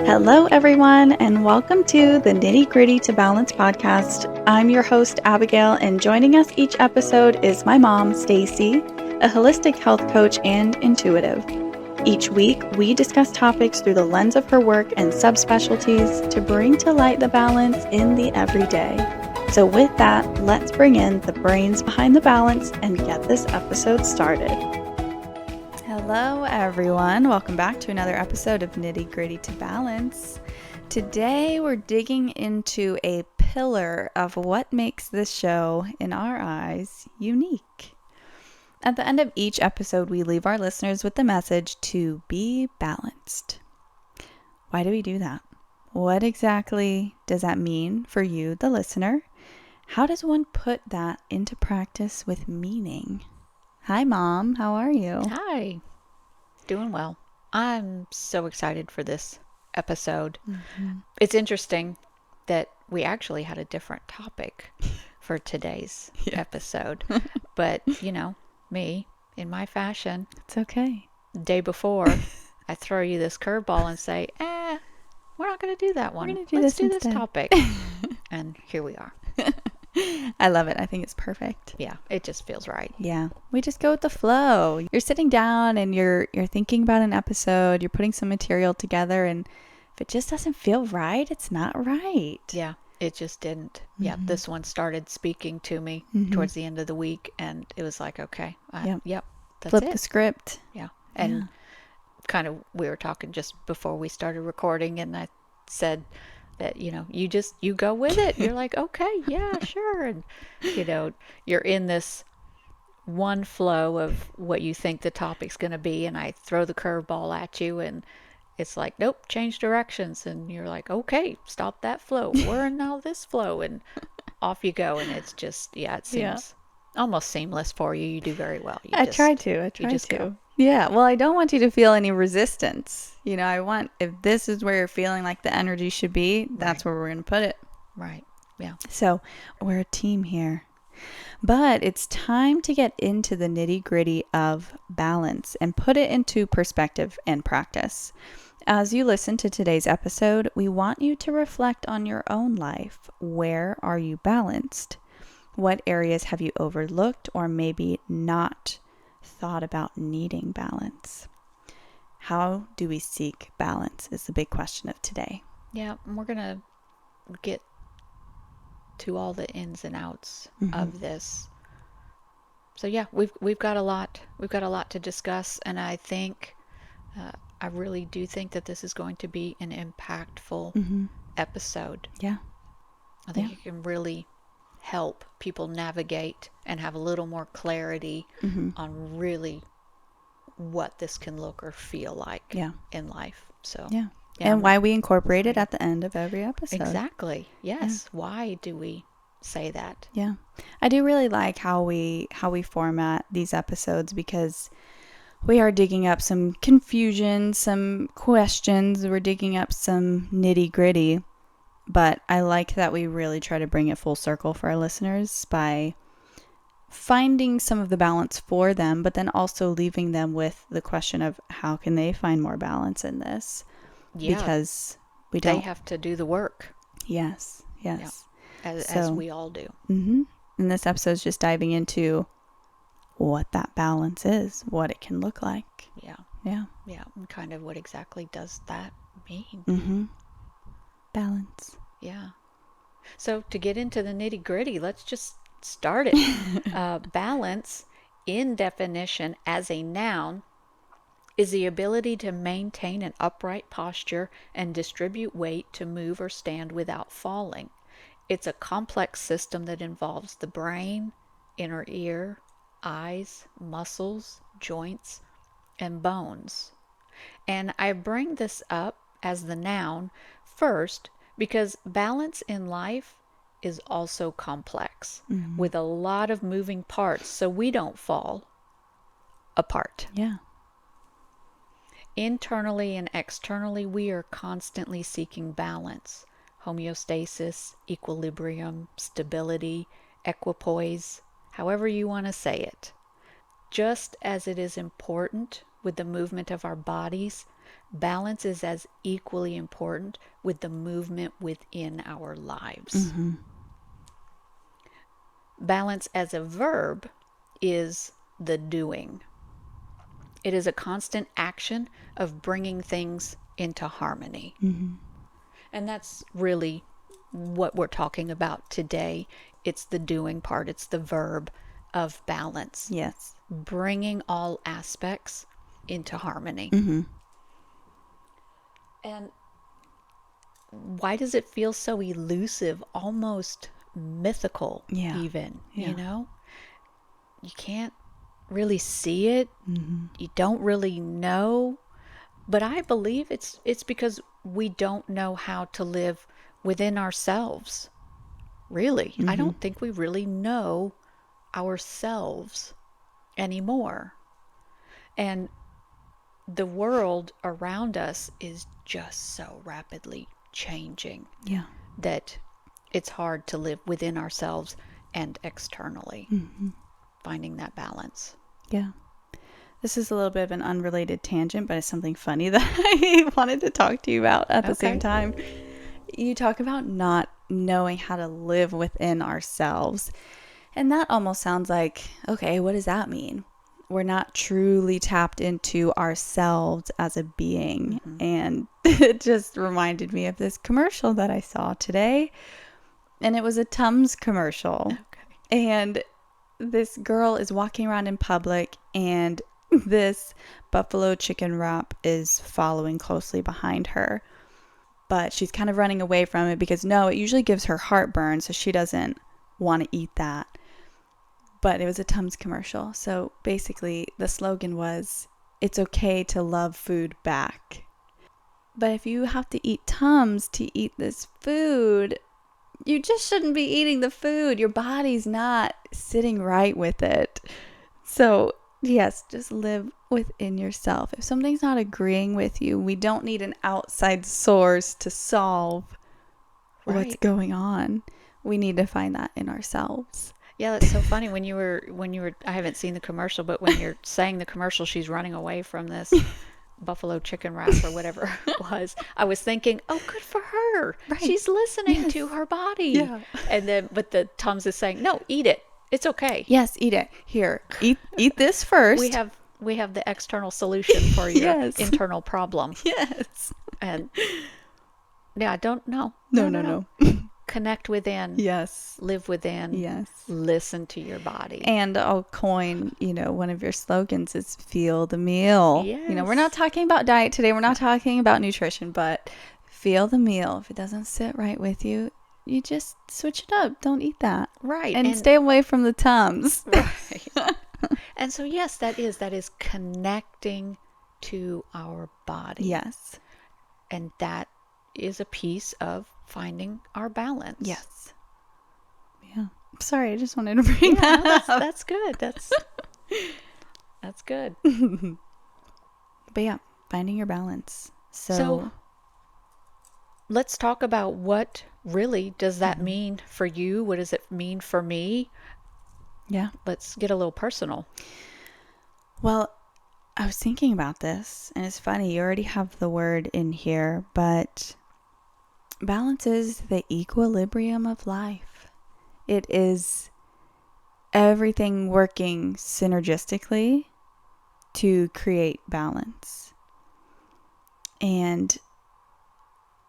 Hello, everyone, and welcome to the Nitty Gritty to Balance podcast. I'm your host, Abigail, and joining us each episode is my mom, Stacy, a holistic health coach and intuitive. Each week, we discuss topics through the lens of her work and subspecialties to bring to light the balance in the everyday. So with that, let's bring in the brains behind the balance and get this episode started. Hello, everyone. Welcome back to another episode of Nitty Gritty to Balance. Today, we're digging into a pillar of what makes this show, in our eyes, unique. At the end of each episode, we leave our listeners with the message to be balanced. Why do we do that? What exactly does that mean for you, the listener? How does one put that into practice with meaning? Hi, Mom. How are you? Hi. Doing well. I'm so excited for this episode. Mm-hmm. It's interesting that we actually had a different topic for today's episode. But, me, in my fashion. It's okay. The day before, I throw you this curveball and say, we're not going to do that one. Let's do this topic. And here we are. I love it. I think it's perfect. Yeah, it just feels right. Yeah, we just go with the flow. You're sitting down and you're thinking about an episode, you're putting some material together, and if it just doesn't feel right, it's not right. Yeah, it just didn't. Mm-hmm. Yeah, this one started speaking to me towards the end of the week, and it was like, okay, that's Flip it. the script. Yeah, and kind of we were talking just before we started recording, and I said that, you go with it. You're like, okay, yeah, sure. And, you're in this one flow of what you think the topic's going to be. And I throw the curveball at you and it's like, nope, change directions. And you're like, okay, stop that flow. We're in now this flow. And off you go. And it's just, it seems almost seamless for you. You do very well. I try to. Go. Yeah, well, I don't want you to feel any resistance. I want, if this is where you're feeling like the energy should be, that's where we're going to put it. Right, yeah. So, we're a team here. But it's time to get into the nitty-gritty of balance and put it into perspective and practice. As you listen to today's episode, we want you to reflect on your own life. Where are you balanced? What areas have you overlooked or maybe not thought about needing balance? How do we seek balance is the big question of today. Yeah, and we're going to get to all the ins and outs of this. So yeah, we've got a lot to discuss, and I think I really do think that this is going to be an impactful episode. Yeah. I think it can really help people navigate and have a little more clarity on really what this can look or feel like in life. So and why we incorporate it at the end of every episode. Exactly. Yes. Yeah. Why do we say that? Yeah. I do really like how we format these episodes because we are digging up some confusion, some questions, we're digging up some nitty-gritty. But I like that we really try to bring it full circle for our listeners by finding some of the balance for them, but then also leaving them with the question of how can they find more balance in this? Yeah, because they have to do the work. Yes. Yeah, as we all do. And this episode is just diving into what that balance is, what it can look like. Yeah, and kind of what exactly does that mean? Balance. Yeah. So to get into the nitty gritty, let's just start it. Balance, in definition as a noun, is the ability to maintain an upright posture and distribute weight to move or stand without falling. It's a complex system that involves the brain, inner ear, eyes, muscles, joints, and bones. And I bring this up as the noun first because balance in life is also complex with a lot of moving parts so we don't fall apart. Yeah. Internally and externally, we are constantly seeking balance, homeostasis, equilibrium, stability, equipoise, however you want to say it. Just as it is important with the movement of our bodies, balance is as equally important with the movement within our lives. Balance as a verb is the doing. It is a constant action of bringing things into harmony. And that's really what we're talking about today. It's the doing part, it's the verb of balance. Yes. Bringing all aspects into harmony. And why does it feel so elusive, almost mythical, even? Yeah. You know? You can't really see it. You don't really know. But I believe it's because we don't know how to live within ourselves. Really. I don't think we really know ourselves anymore. And the world around us is just so rapidly changing that it's hard to live within ourselves and externally, finding that balance. Yeah. This is a little bit of an unrelated tangent, but it's something funny that I wanted to talk to you about at the same time. You talk about not knowing how to live within ourselves. And that almost sounds like, okay, what does that mean? We're not truly tapped into ourselves as a being. And it just reminded me of this commercial that I saw today. And it was a Tums commercial. And this girl is walking around in public, and this buffalo chicken wrap is following closely behind her. But she's kind of running away from it because, no, it usually gives her heartburn, so she doesn't want to eat that. But it was a Tums commercial. So basically, the slogan was, it's okay to love food back. But if you have to eat Tums to eat this food, you just shouldn't be eating the food. Your body's not sitting right with it. So, yes, just live within yourself. If something's not agreeing with you, we don't need an outside source to solve what's going on. We need to find that in ourselves. Yeah, that's so funny. When you were, I haven't seen the commercial, but when you're saying the commercial, she's running away from this buffalo chicken wrap or whatever it was. I was thinking, oh, good for her. She's listening to her body. Yeah. And then, but the Tums is saying, no, eat it. It's okay. Yes, eat it. Here, eat this first. We have the external solution for your internal problem. Yes. And yeah, don't know. No. Connect within. Yes. Live within. Yes. Listen to your body. And I'll coin, one of your slogans is feel the meal. Yes. We're not talking about diet today. We're not talking about nutrition, but feel the meal. If it doesn't sit right with you, you just switch it up. Don't eat that. Right. And stay away from the Tums. Right. And so, yes, that is connecting to our body. Yes. And that is a piece of finding our balance. Yes. Yeah. Sorry, I just wanted to bring that up. That's good. That's good. But yeah, finding your balance. So let's talk about what really does that mean for you? What does it mean for me? Yeah. Let's get a little personal. Well, I was thinking about this, and it's funny, you already have the word in here, but balance is the equilibrium of life. It is everything working synergistically to create balance. And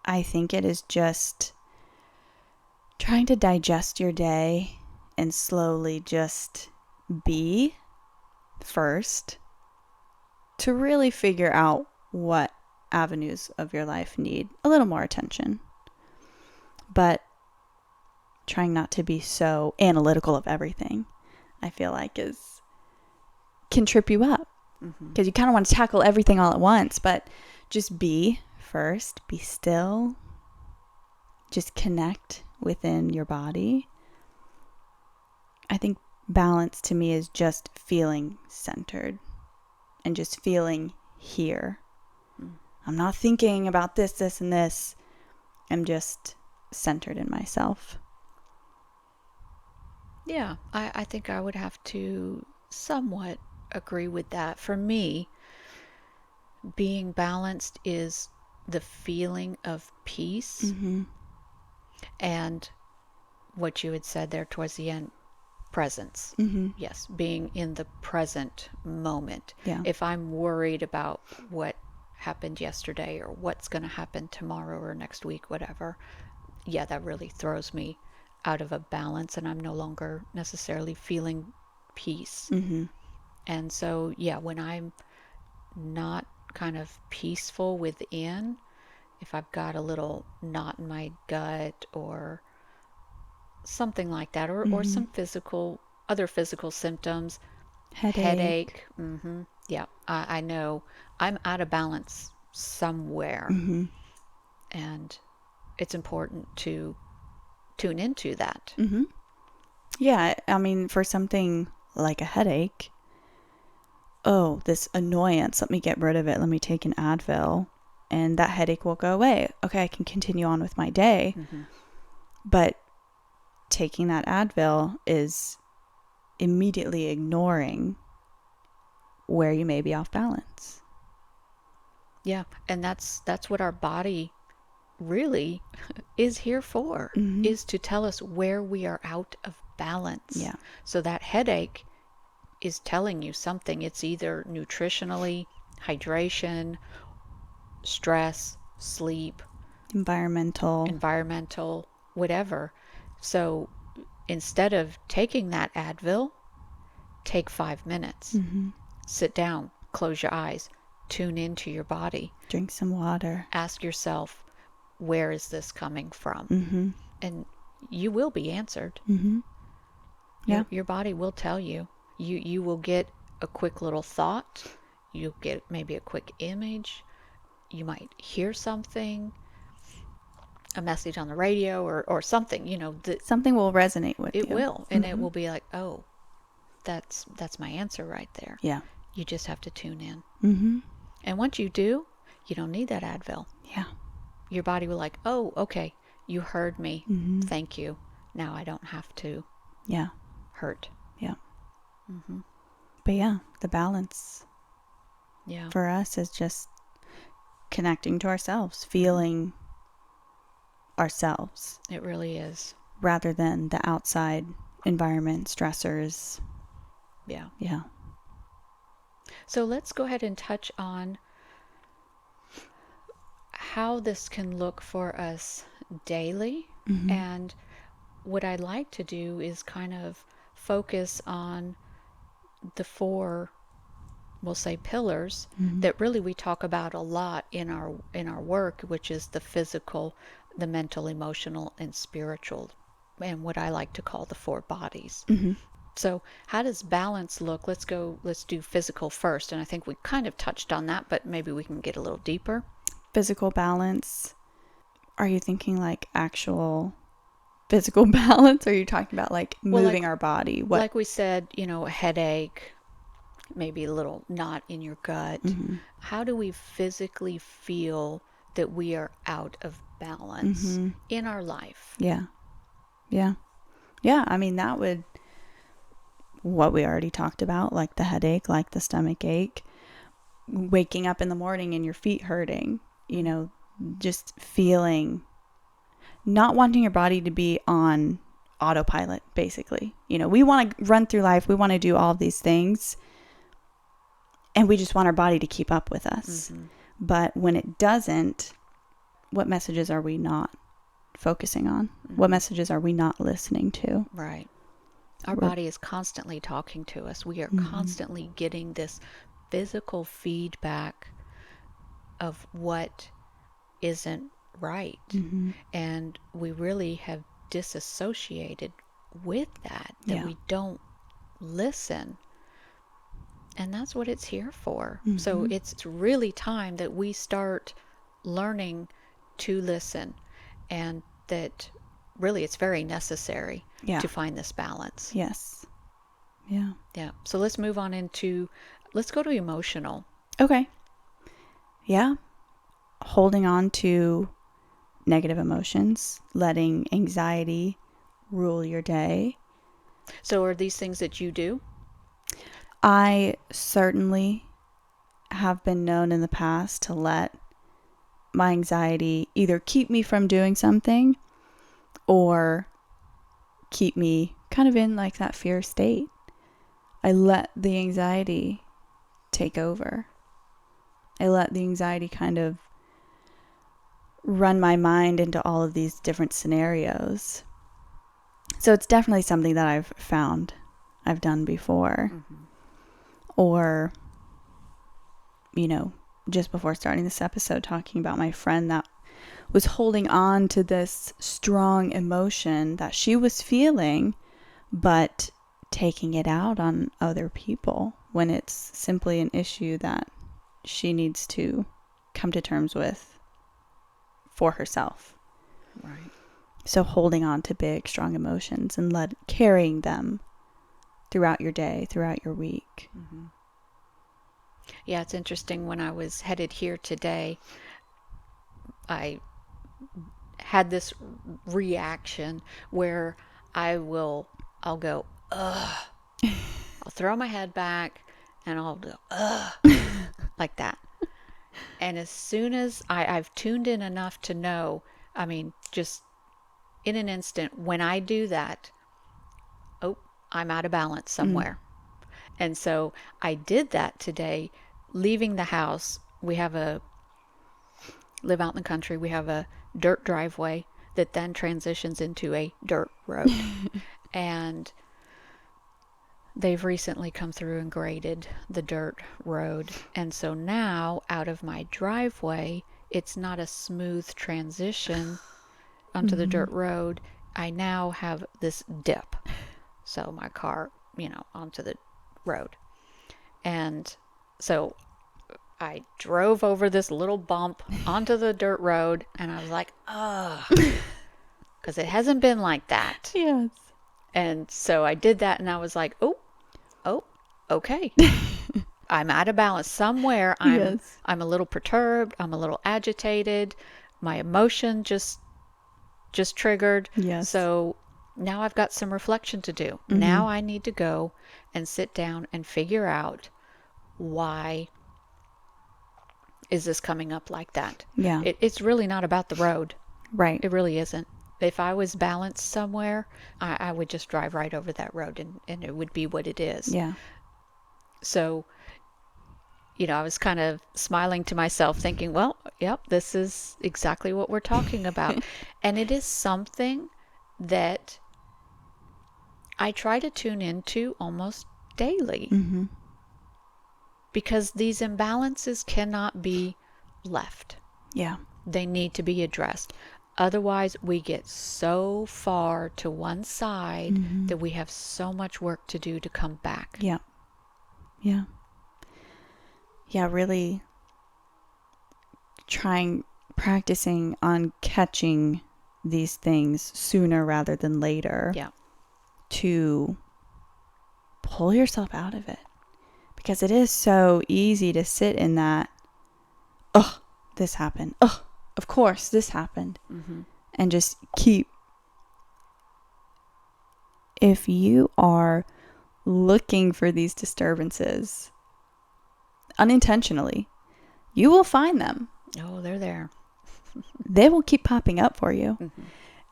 I think it is just trying to digest your day and slowly just be first to really figure out what avenues of your life need a little more attention. But trying not to be so analytical of everything, I feel like can trip you up. Because you kind of want to tackle everything all at once, but just be first, be still, just connect within your body. I think balance to me is just feeling centered and just feeling here. I'm not thinking about this, and this. I'm just centered in myself. Yeah, I think I would have to somewhat agree with that. For me, being balanced is the feeling of peace and what you had said there towards the end, presence. Yes, being in the present moment. Yeah. If I'm worried about what happened yesterday or what's going to happen tomorrow or next week, whatever, yeah, that really throws me out of a balance, and I'm no longer necessarily feeling peace. And so, yeah, when I'm not kind of peaceful within, if I've got a little knot in my gut or something like that, or some other physical symptoms, headache. Yeah, I know I'm out of balance somewhere. And it's important to tune into that. Yeah, I mean, for something like a headache, oh, this annoyance, let me get rid of it. Let me take an Advil and that headache will go away. Okay, I can continue on with my day. But taking that Advil is immediately ignoring where you may be off balance. Yeah, and that's what our body really is here for, is to tell us where we are out of balance. Yeah. So that headache is telling you something. It's either nutritionally, hydration, stress, sleep, environmental, whatever. So instead of taking that Advil, take 5 minutes. Sit down, close your eyes, tune into your body. Drink some water. Ask yourself, where is this coming from? And you will be answered. Yeah. Your body will tell you. You will get a quick little thought. You'll get maybe a quick image. You might hear something, a message on the radio or something, something will resonate with you. It will. And it will be like, oh, that's my answer right there. Yeah. You just have to tune in. And once you do, you don't need that Advil. Yeah. Your body will like, oh, okay, you heard me. Thank you. Now I don't have to hurt. Yeah. But yeah, the balance for us is just connecting to ourselves, feeling ourselves. It really is. Rather than the outside environment, stressors. Yeah. Yeah. So let's go ahead and touch on how this can look for us daily. And what I'd like to do is kind of focus on the 4, we'll say, pillars that really we talk about a lot in our work, which is the physical, the mental, emotional, and spiritual, and what I like to call the 4 bodies. So how does balance look? Let's do physical first. And I think we kind of touched on that, but maybe we can get a little deeper. Physical balance. Are you thinking like actual physical balance? Or are you talking about like moving our body? What? Like we said, a headache, maybe a little knot in your gut. How do we physically feel that we are out of balance in our life? Yeah. I mean, that would, what we already talked about, like the headache, like the stomach ache, waking up in the morning and your feet hurting, just feeling, not wanting your body to be on autopilot, basically. We want to run through life. We want to do all of these things. And we just want our body to keep up with us. But when it doesn't, what messages are we not focusing on? What messages are we not listening to? Right. Our body is constantly talking to us. We are constantly getting this physical feedback of what isn't right. And we really have disassociated with that we don't listen. And that's what it's here for. So it's really time that we start learning to listen, and that really it's very necessary to find this balance. Yes. Yeah. Yeah. So let's move on let's go to emotional. Okay. Yeah. Holding on to negative emotions, letting anxiety rule your day. So are these things that you do? I certainly have been known in the past to let my anxiety either keep me from doing something or keep me kind of in like that fear state. I let the anxiety take over. I let the anxiety kind of run my mind into all of these different scenarios. So it's definitely something that I've found I've done before. Mm-hmm. Or, just before starting this episode, talking about my friend that was holding on to this strong emotion that she was feeling, but taking it out on other people when it's simply an issue that she needs to come to terms with for herself. Right. So holding on to big, strong emotions and carrying them throughout your day, throughout your week. Mm-hmm. Yeah, it's interesting. When I was headed here today, I had this reaction where I'll go, ugh. I'll throw my head back and I'll go, ugh, like that. And as soon as I've tuned in enough to know, just in an instant, when I do that, oh, I'm out of balance somewhere. And so I did that today, leaving the house. Live out in the country. We have a dirt driveway that then transitions into a dirt road. And they've recently come through and graded the dirt road. And so now out of my driveway, it's not a smooth transition onto the dirt road. I now have this dip. So my car, onto the road. And so I drove over this little bump onto the dirt road and I was like, oh, because it hasn't been like that. Yes. And so I did that and I was like, oh, okay. I'm out of balance somewhere. I'm a little perturbed. I'm a little agitated. My emotion just triggered. Yes. So now I've got some reflection to do. Mm-hmm. Now I need to go and sit down and figure out why is this coming up like that. Yeah. It's really not about the road. Right. It really isn't. If I was balanced somewhere, I would just drive right over that road and it would be what it is. Yeah. So, I was kind of smiling to myself thinking, well, yep, this is exactly what we're talking about. And it is something that I try to tune into almost daily. Mm-hmm. Because these imbalances cannot be left. Yeah. They need to be addressed. Otherwise, we get so far to one side that we have so much work to do to come back. Yeah. Yeah. Yeah, really practicing on catching these things sooner rather than later. Yeah. To pull yourself out of it. Because it is so easy to sit in that, oh, this happened. Oh, of course, this happened. Mm-hmm. And just keep. If you are looking for these disturbances unintentionally, you will find them. Oh, they're there. They will keep popping up for you. Mm-hmm.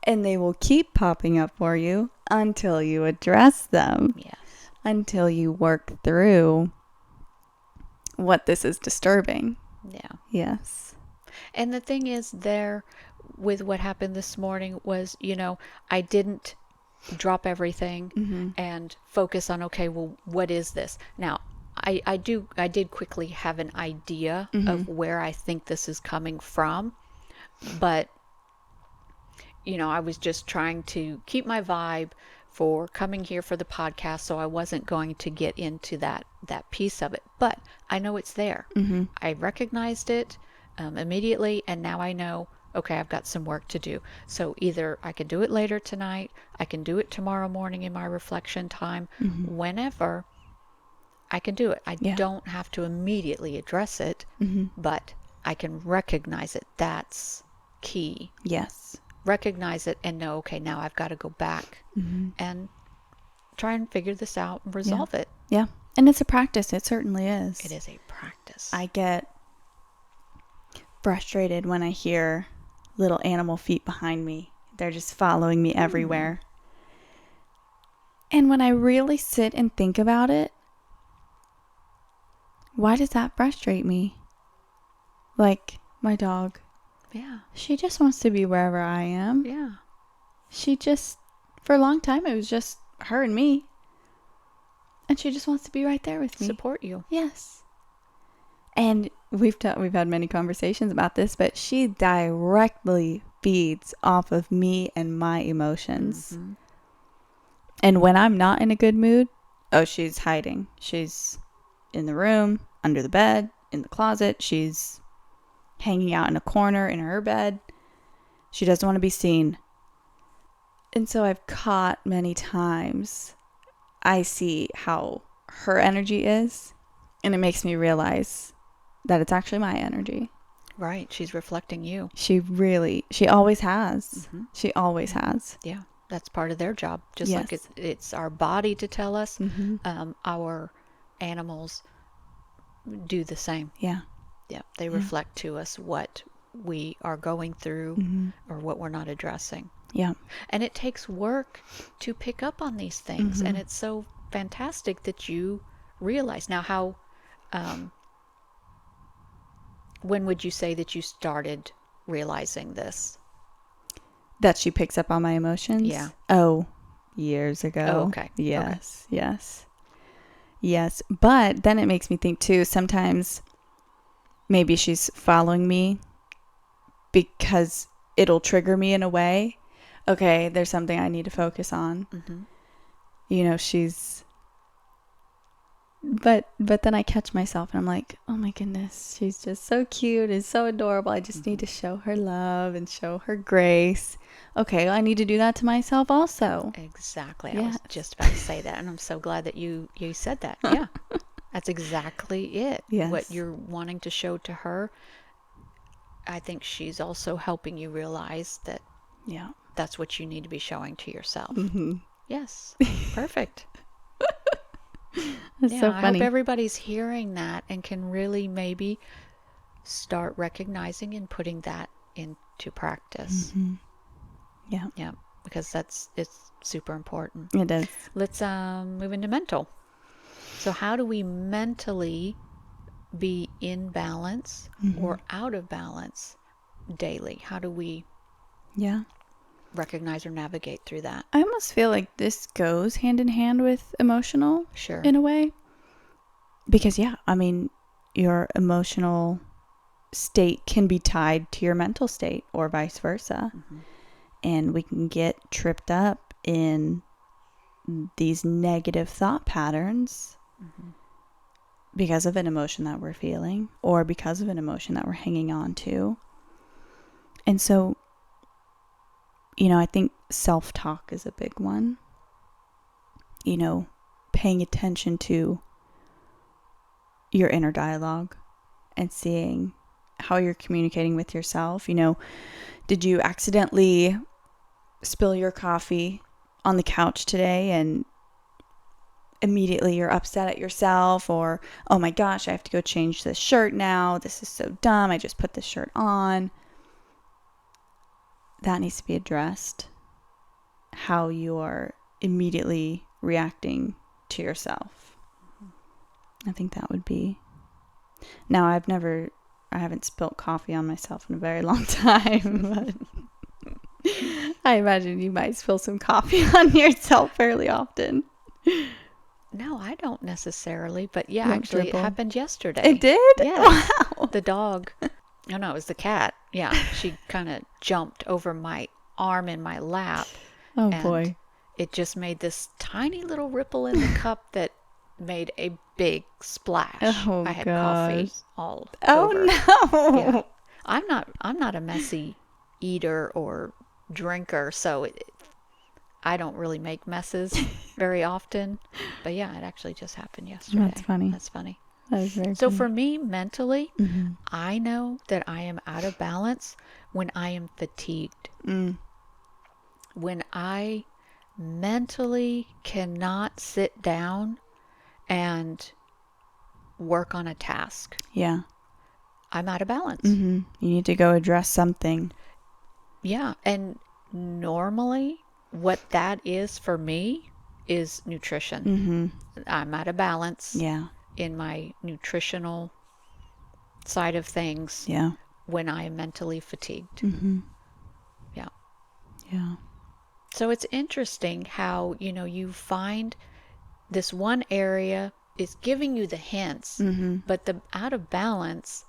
And they will keep popping up for you until you address them. Yes. Until you work through what this is disturbing. Yeah. Yes. And the thing is there with what happened this morning was, I didn't drop everything and focus on, okay, well, what is this? Now, I did quickly have an idea of where I think this is coming from, but I was just trying to keep my vibe for coming here for the podcast, so I wasn't going to get into that piece of it. But I know it's there. Mm-hmm. I recognized it immediately, and now I know, okay, I've got some work to do. So either I can do it later tonight, I can do it tomorrow morning in my reflection time, whenever I can do it. I don't have to immediately address it, but I can recognize it. That's key. Yes. Recognize it and know, okay, now I've got to go back and try and figure this out and resolve it. Yeah. And it's a practice. It certainly is. It is a practice. I get frustrated when I hear little animal feet behind me. They're just following me everywhere. And when I really sit and think about it, why does that frustrate me? Like my dog. Yeah. She just wants to be wherever I am. Yeah. She just, for a long time, it was just her and me. And she just wants to be right there with me. Support you. Yes. And we've had many conversations about this, but she directly feeds off of me and my emotions. Mm-hmm. And when I'm not in a good mood, oh, she's hiding. She's in the room, under the bed, in the closet. She's hanging out in a corner in her bed. She doesn't want to be seen. And so I've caught many times, I see how her energy is, and it makes me realize that it's actually my energy. Right. She's reflecting you. She always has. Mm-hmm. She always has. Yeah. That's part of their job. Just Yes. like it's our body to tell us, Mm-hmm. Our animals do the same. Yeah. Yeah. They reflect to us what we are going through Mm-hmm. or what we're not addressing. Yeah. And it takes work to pick up on these things. Mm-hmm. And it's so fantastic that you realize. Now, how, when would you say that you started realizing this? That she picks up on my emotions? Yeah. Oh, years ago. Oh, okay. Yes. Okay. Yes. Yes. But then it makes me think too, sometimes maybe she's following me because it'll trigger me in a way. Okay, there's something I need to focus on. Mm-hmm. You know, but then I catch myself and I'm like, oh my goodness, she's just so cute and so adorable. I just need to show her love and show her grace. Okay, well, I need to do that to myself also. Exactly. Yes. I was just about to say that, and I'm so glad that you said that. Yeah. That's exactly it. Yes. What you're wanting to show to her, I think she's also helping you realize that Yeah. that's what you need to be showing to yourself. Mm-hmm. Yes. Perfect. That's Yeah, so I funny. hope everybody's hearing that and can really maybe start recognizing and putting that into practice. Mm-hmm. Yeah. Yeah, because it's super important. It is. Let's move into mental. So how do we mentally be in balance or out of balance daily? How do we Yeah. recognize or navigate through that? I almost feel like this goes hand in hand with emotional Sure. in a way. Because, yeah, I mean, your emotional state can be tied to your mental state or vice versa. Mm-hmm. And we can get tripped up in these negative thought patterns because of an emotion that we're feeling or because of an emotion that we're hanging on to. And so, you know, I think self-talk is a big one. You know, paying attention to your inner dialogue and seeing how you're communicating with yourself. You know, did you accidentally spill your coffee on the couch today and immediately you're upset at yourself, or, oh my gosh, I have to go change this shirt now. This is so dumb. I just put this shirt on. That needs to be addressed. How you are immediately reacting to yourself. I think that would be. Now, I haven't spilt coffee on myself in a very long time, but I imagine you might spill some coffee on yourself fairly often. No, I don't necessarily, but yeah, Don't actually dribble. it happened yesterday. It did? Yes. Wow. The dog. Oh no, it was the cat. Yeah, she kind of jumped over my arm in my lap. Oh and boy. It just made this tiny little ripple in the cup that made a big splash. Oh, I had coffee gosh. all Oh over. no. Yeah. I'm not a messy eater or drinker, so I don't really make messes very often. But yeah, it actually just happened yesterday. That's funny. That's funny. That is very So funny. for me, mentally, Mm-hmm. I know that I am out of balance when I am fatigued. When I mentally cannot sit down and work on a task, Yeah. I'm out of balance. You need to go address something. Yeah. And normally, what that is for me is nutrition. I'm out of balance Yeah. in my nutritional side of things Yeah. when I am mentally fatigued. Yeah. Yeah. So it's interesting how, you find this one area is giving you the hints, but the out of balance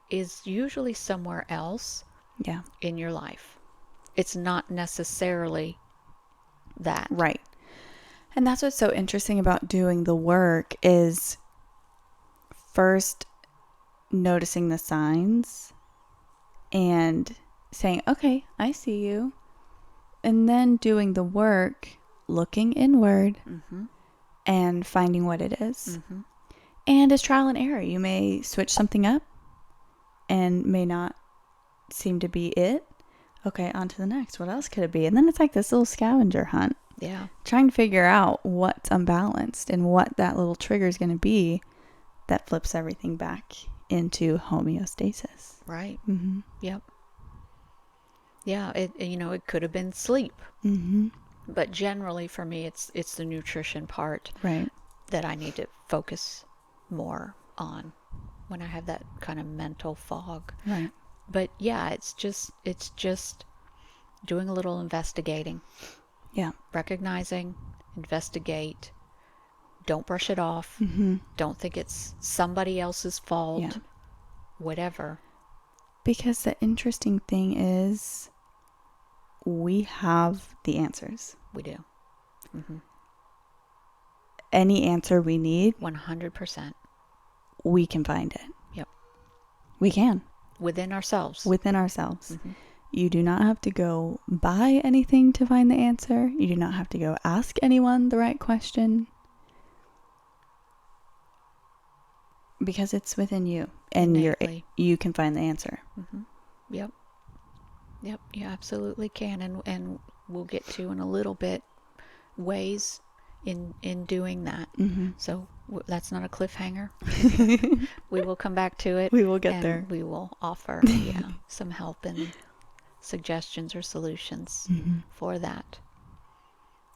is usually somewhere else Yeah. in your life. It's not necessarily that. Right. And that's what's so interesting about doing the work is first noticing the signs and saying, okay, I see you. And then doing the work, looking inward and finding what it is. And it's trial and error. You may switch something up and may not seem to be it. Okay, on to the next. What else could it be? And then it's like this little scavenger hunt. Yeah. Trying to figure out what's unbalanced and what that little trigger is going to be that flips everything back into homeostasis. Right. Yep. Yeah, it could have been sleep. But generally for me it's the nutrition part Right. that I need to focus more on when I have that kind of mental fog. Right. But yeah, it's just doing a little investigating. Yeah. Recognizing, investigate. Don't brush it off. Don't think it's somebody else's fault. Yeah. Whatever. Because the interesting thing is we have the answers. We do. Any answer we need, 100%. we can find it. Yep. We can. Within ourselves. Within ourselves. You do not have to go buy anything to find the answer. You do not have to go ask anyone the right question. Because it's within you. And you can find the answer. Yep. Yep, you absolutely can. And we'll get to in a little bit ways in doing that. So that's not a cliffhanger. We will come back to it. We will get there. We will offer some help and suggestions or solutions for that.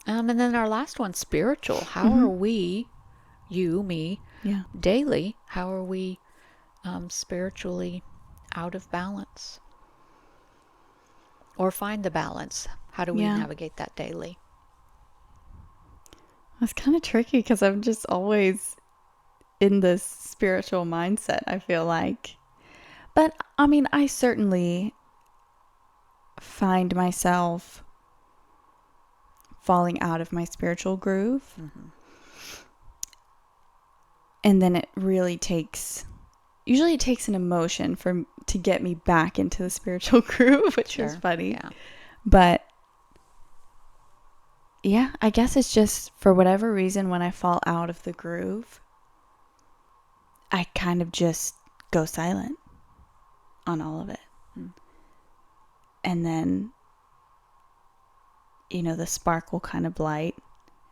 And then our last one, spiritual. How are we, you, me, daily, how are we spiritually out of balance? Or find the balance? How do we navigate that daily? It's kind of tricky because I'm just always in this spiritual mindset, I feel like. But, I mean, I certainly find myself falling out of my spiritual groove. And then it really usually it takes an emotion to get me back into the spiritual groove, which is funny. Yeah. But yeah, I guess it's just for whatever reason, when I fall out of the groove, I kind of just go silent on all of it. And then, the spark will kind of blight.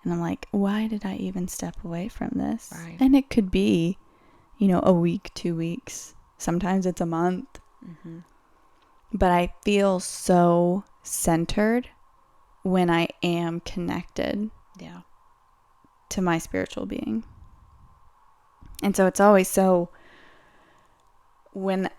And I'm like, why did I even step away from this? Right. And it could be, a week, 2 weeks. Sometimes it's a month. But I feel so centered when I am connected to my spiritual being. And so it's always so, when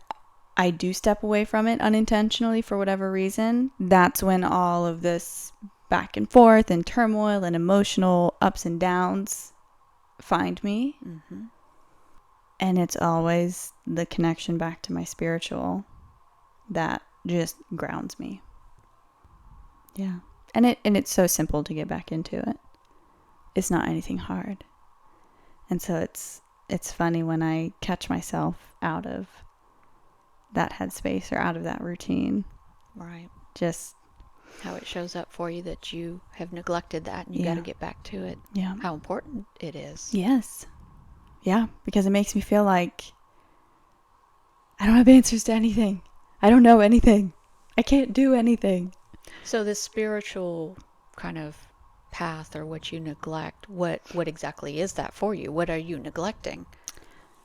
I do step away from it unintentionally for whatever reason, that's when all of this back and forth and turmoil and emotional ups and downs find me. And it's always the connection back to my spiritual that just grounds me. Yeah. And it's so simple to get back into it. It's not anything hard. And so it's funny when I catch myself out of that headspace or out of that routine. Right. Just how it shows up for you that you have neglected that and you got to get back to it. Yeah. How important it is. Yes. Yeah, because it makes me feel like I don't have answers to anything. I don't know anything. I can't do anything. So this spiritual kind of path or what you neglect, what exactly is that for you? What are you neglecting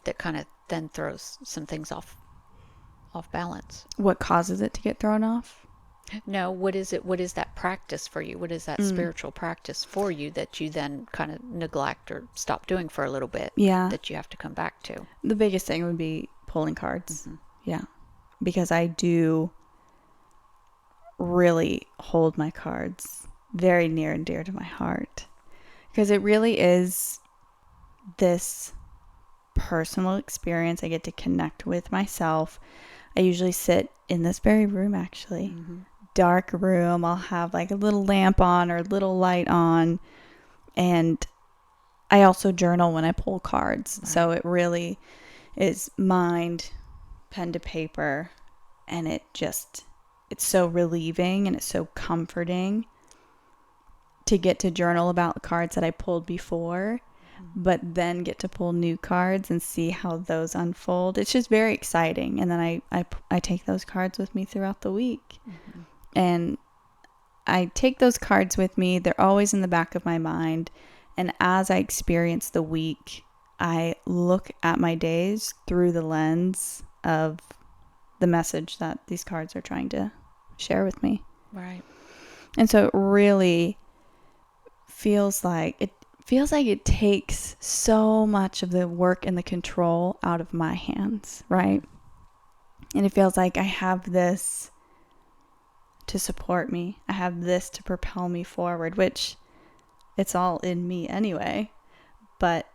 that kind of then throws some things off balance? What causes it to get thrown off? No, what is it? What is that practice for you? What is that spiritual practice for you that you then kind of neglect or stop doing for a little bit Yeah. that you have to come back to? The biggest thing would be pulling cards. Yeah. Because I do really hold my cards very near and dear to my heart. Because it really is this personal experience. I get to connect with myself. I usually sit in this very room, actually. Dark room. I'll have like a little lamp on or a little light on. And I also journal when I pull cards. Right. So it really is mind, pen to paper. And it's so relieving and it's so comforting to get to journal about the cards that I pulled before, but then get to pull new cards and see how those unfold. It's just very exciting. And then I take those cards with me throughout the week. And I take those cards with me. They're always in the back of my mind. And as I experience the week, I look at my days through the lens of the message that these cards are trying to share with me. Right. And so it really feels like it takes so much of the work and the control out of my hands, right? And it feels like I have this to support me. I have this to propel me forward, which it's all in me anyway, but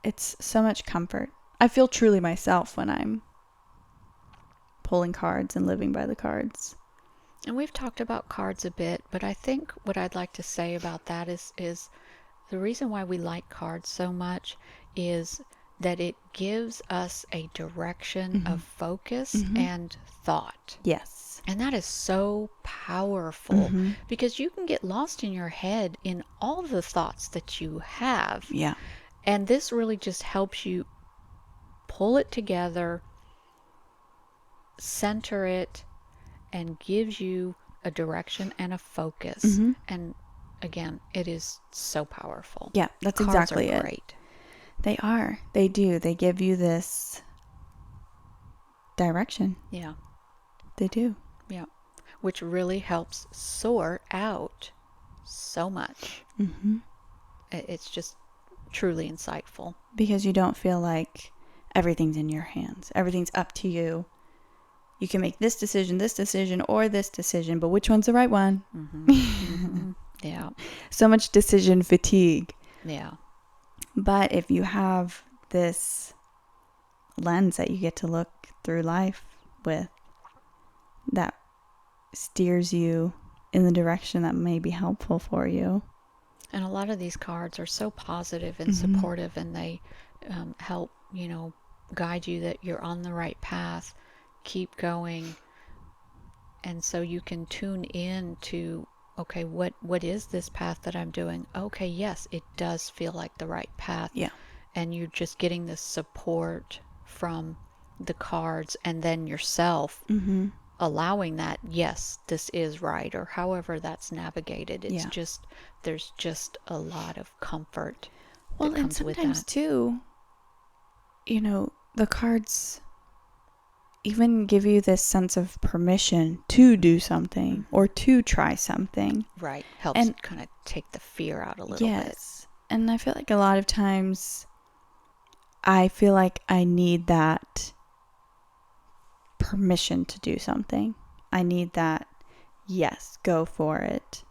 it's so much comfort. I feel truly myself when I'm pulling cards and living by the cards. And we've talked about cards a bit, but I think what I'd like to say about that is the reason why we like cards so much is that it gives us a direction of focus and thought. Yes. And that is so powerful because you can get lost in your head in all the thoughts that you have. Yeah. And this really just helps you pull it together, center it, and gives you a direction and a focus. And again, it is so powerful. Yeah, that's Cards exactly are it. Great. They are. They do. They give you this direction. Yeah. They do. Yeah. Which really helps sort out so much. It's just truly insightful. Because you don't feel like everything's in your hands. Everything's up to you. You can make this decision, or this decision, but which one's the right one? Yeah. So much decision fatigue. Yeah. But if you have this lens that you get to look through life with, that steers you in the direction that may be helpful for you. And a lot of these cards are so positive and supportive, and they help, guide you that you're on the right path. Keep going. And so you can tune in to, okay, what is this path that I'm doing? Okay, yes, it does feel like the right path. Yeah. And you're just getting this support from the cards and then yourself allowing that, yes, this is right, or however that's navigated. It's just, there's just a lot of comfort that comes with that. And sometimes too, the cards even give you this sense of permission to do something or to try something. Right. Helps kind of take the fear out a little bit. Yes. And I feel like a lot of times I feel like I need that permission to do something. I need that, yes, go for it.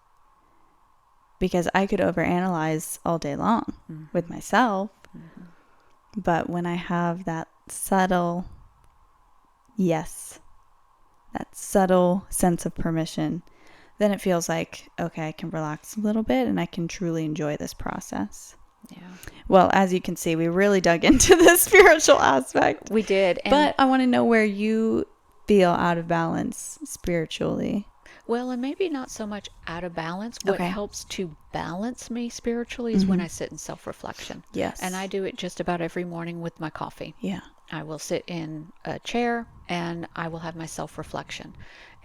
Because I could overanalyze all day long with myself. But when I have that subtle yes, that subtle sense of permission, then it feels like, okay, I can relax a little bit and I can truly enjoy this process. Yeah. Well, as you can see, we really dug into the spiritual aspect. We did. But I want to know where you feel out of balance spiritually. Well, and maybe not so much out of balance. What helps to balance me spiritually is when I sit in self-reflection. Yes. And I do it just about every morning with my coffee. Yeah. I will sit in a chair and I will have my self-reflection.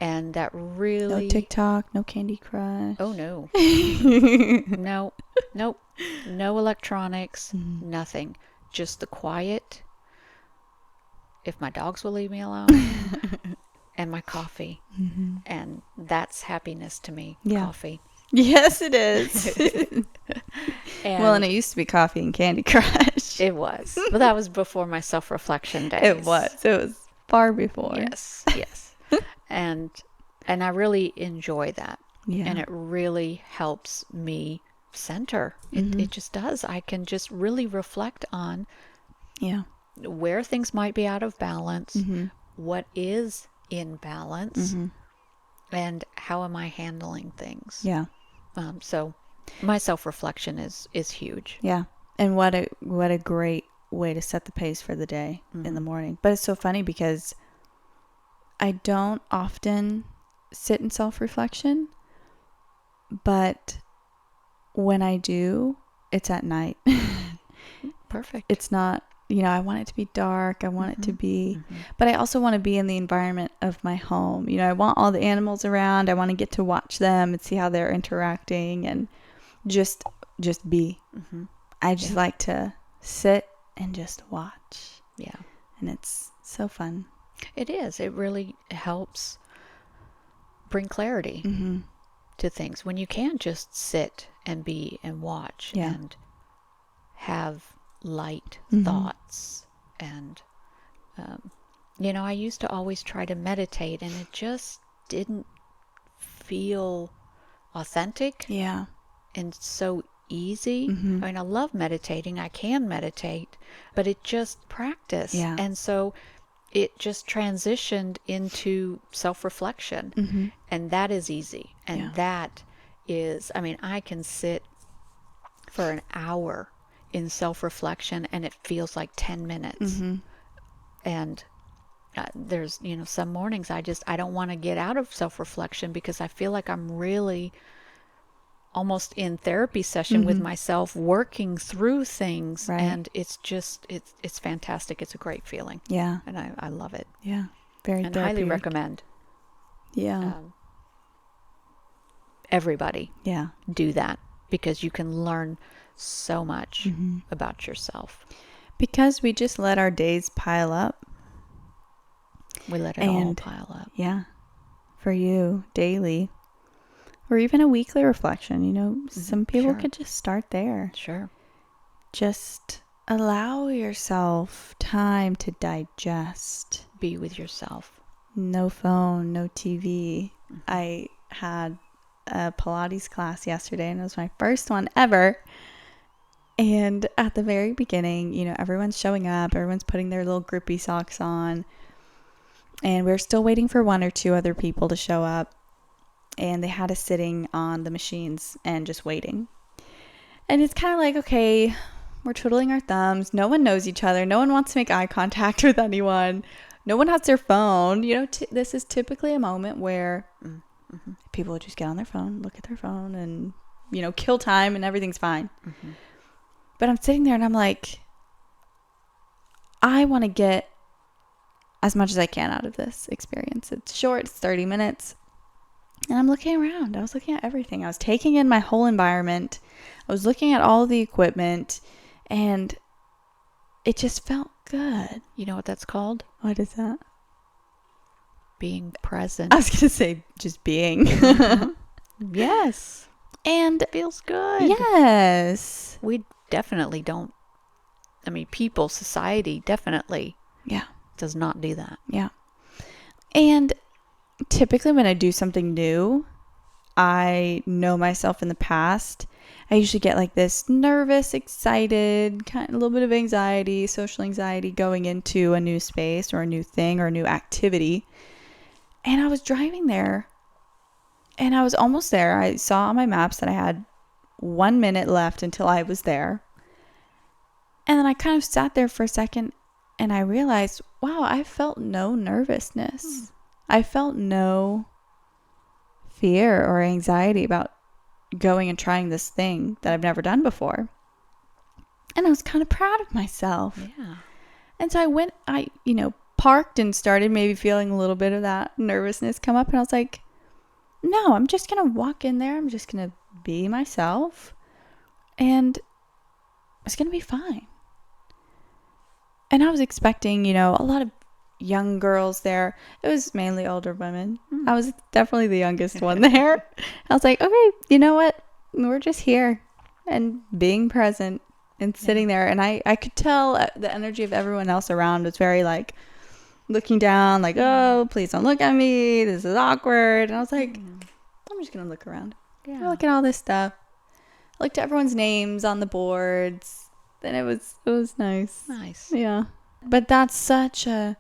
And that No really... TikTok, no Candy Crush. Oh, no. No, nope. No electronics, nothing. Just the quiet, if my dogs will leave me alone, and my coffee. And that's happiness to me, Yeah. coffee. Yes, it is. Well, and And it used to be coffee and Candy Crush. it was. But that was before my self-reflection days. It was. It was far before. Yes, yes. And I really enjoy that. Yeah. And it really helps me center. It just does. I can just really reflect on Yeah. where things might be out of balance, what is in balance, and how am I handling things. Yeah. So my self-reflection is huge. Yeah. And what a great way to set the pace for the day in the morning. But it's so funny because I don't often sit in self-reflection, but when I do, it's at night. Perfect. It's not, I want it to be dark. I want it to be, but I also want to be in the environment of my home. I want all the animals around. I want to get to watch them and see how they're interacting and just be. I just like to sit and just watch. Yeah. And it's so fun. It is. It really helps bring clarity to things when you can just sit and be and watch and have light thoughts. And, I used to always try to meditate and it just didn't feel authentic. Yeah. And so easy. I mean, I love meditating. I can meditate, but it just practice. Yeah. And so it just transitioned into self-reflection. And that is easy. And that is, I can sit for an hour in self-reflection and it feels like 10 minutes. And there's, some mornings I don't want to get out of self-reflection because I feel like I'm really almost in therapy session with myself, working through things. Right. And it's just, it's fantastic. It's a great feeling. Yeah. And I love it. Yeah. Very And highly therapeutic. recommend Yeah. everybody Yeah. do that because you can learn so much about yourself. Because we just let our days pile up. We let it all pile up. Yeah. For you, daily. Or even a weekly reflection, some people could just start there. Sure. Just allow yourself time to digest. Be with yourself. No phone, no TV. I had a Pilates class yesterday and it was my first one ever. And at the very beginning, everyone's showing up, everyone's putting their little grippy socks on. And we're still waiting for one or two other people to show up. And they had us sitting on the machines and just waiting. And it's kind of like, okay, we're twiddling our thumbs. No one knows each other. No one wants to make eye contact with anyone. No one has their phone. This is typically a moment where people would just get on their phone, look at their phone and, kill time and everything's fine. But I'm sitting there and I'm like, I want to get as much as I can out of this experience. It's short. It's 30 minutes. And I'm looking around. I was looking at everything. I was taking in my whole environment. I was looking at all the equipment. And it just felt good. You know what that's called? What is that? Being present. I was going to say just being. Yes. And it feels good. Yes. We definitely don't. People, society definitely does not do that. Yeah. And typically when I do something new, I know myself in the past. I usually get like this nervous, excited, kind of a little bit of anxiety, social anxiety going into a new space or a new thing or a new activity. And I was driving there and I was almost there. I saw on my maps that I had 1 minute left until I was there. And then I kind of sat there for a second and I realized, wow, I felt no nervousness. I felt no fear or anxiety about going and trying this thing that I've never done before. And I was kind of proud of myself. Yeah. And so I parked and started maybe feeling a little bit of that nervousness come up. And I was like, no, I'm just going to walk in there. I'm just going to be myself. And it's going to be fine. And I was expecting, a lot of young girls there. It was mainly older women. I was definitely the youngest one there. I was like, okay, you know what? We're just here and being present and sitting there. And I could tell the energy of everyone else around was very like looking down, like, oh, please don't look at me. This is awkward. And I was like, I'm just going to look around. Yeah. Look at all this stuff. I looked at everyone's names on the boards. Then it was nice. Nice. Yeah. But that's such a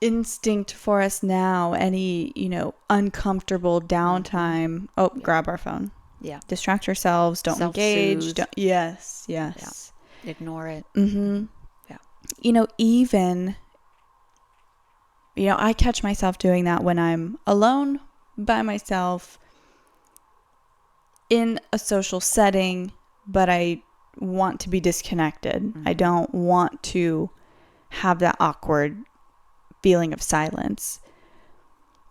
instinct for us now. Any, uncomfortable downtime. Oh, grab our phone. Yeah. Distract ourselves. Don't engage. Yes. Yeah. Ignore it. Mm-hmm. Yeah. Even, I catch myself doing that when I'm alone by myself in a social setting, but I want to be disconnected. Mm-hmm. I don't want to have that awkward feeling of silence.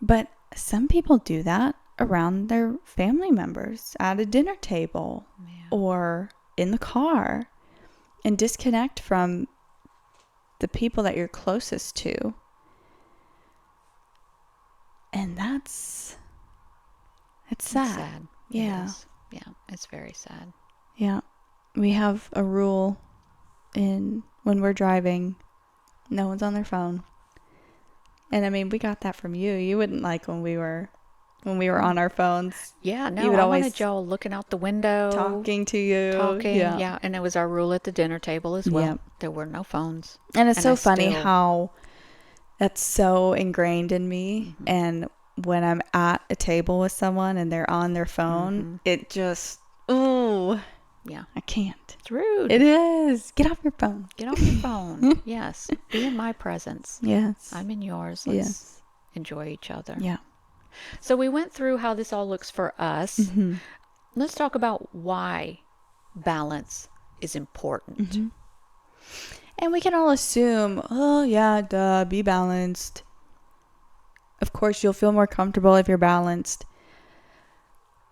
But some people do that around their family members at a dinner table or in the car and disconnect from the people that you're closest to. And it's sad. It's sad. Yeah. Yeah, it's very sad. Yeah. We have a rule when we're driving, no one's on their phone. And I mean, we got that from you. You wouldn't like when we were on our phones. Yeah, no, you would I always wanted y'all looking out the window. Talking to you. Yeah. And it was our rule at the dinner table as well. Yeah. There were no phones. And it's so funny how that's so ingrained in me. Mm-hmm. And when I'm at a table with someone and they're on their phone, it just, yeah, I can't. It's rude. It is. Get off your phone. Get off your phone. Yes. Be in my presence. Yes. I'm in yours. Let's enjoy each other. Yeah. So we went through how this all looks for us. Mm-hmm. Let's talk about why balance is important. Mm-hmm. And we can all assume, oh yeah, duh, be balanced. Of course, you'll feel more comfortable if you're balanced.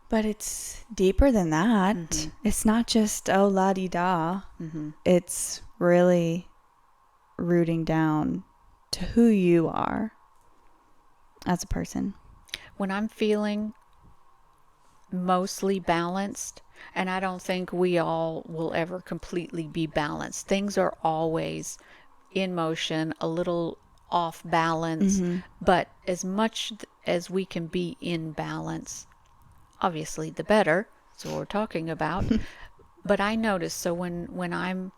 But it's deeper than that. Mm-hmm. It's not just, oh, la-di-da. Mm-hmm. It's really rooting down to who you are as a person. When I'm feeling mostly balanced, and I don't think we all will ever completely be balanced. Things are always in motion, a little off balance, but as much as we can be in balance, obviously the better. That's what we're talking about. But I notice, so when I'm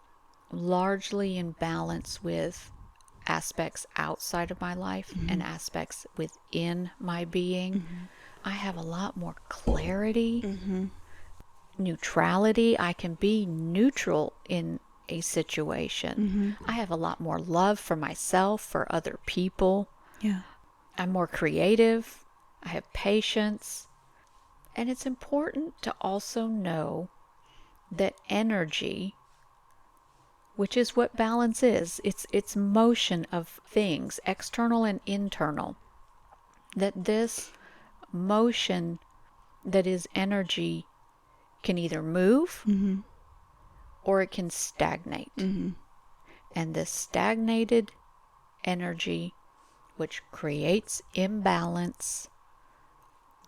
largely in balance with aspects outside of my life and aspects within my being, I have a lot more clarity, neutrality. I can be neutral in a situation. I have a lot more love for myself, for other people. Yeah. I'm more creative. I have patience. And it's important to also know that energy, which is what balance is, it's motion of things, external and internal, that this motion that is energy can either move or it can stagnate. And this stagnated energy, which creates imbalance,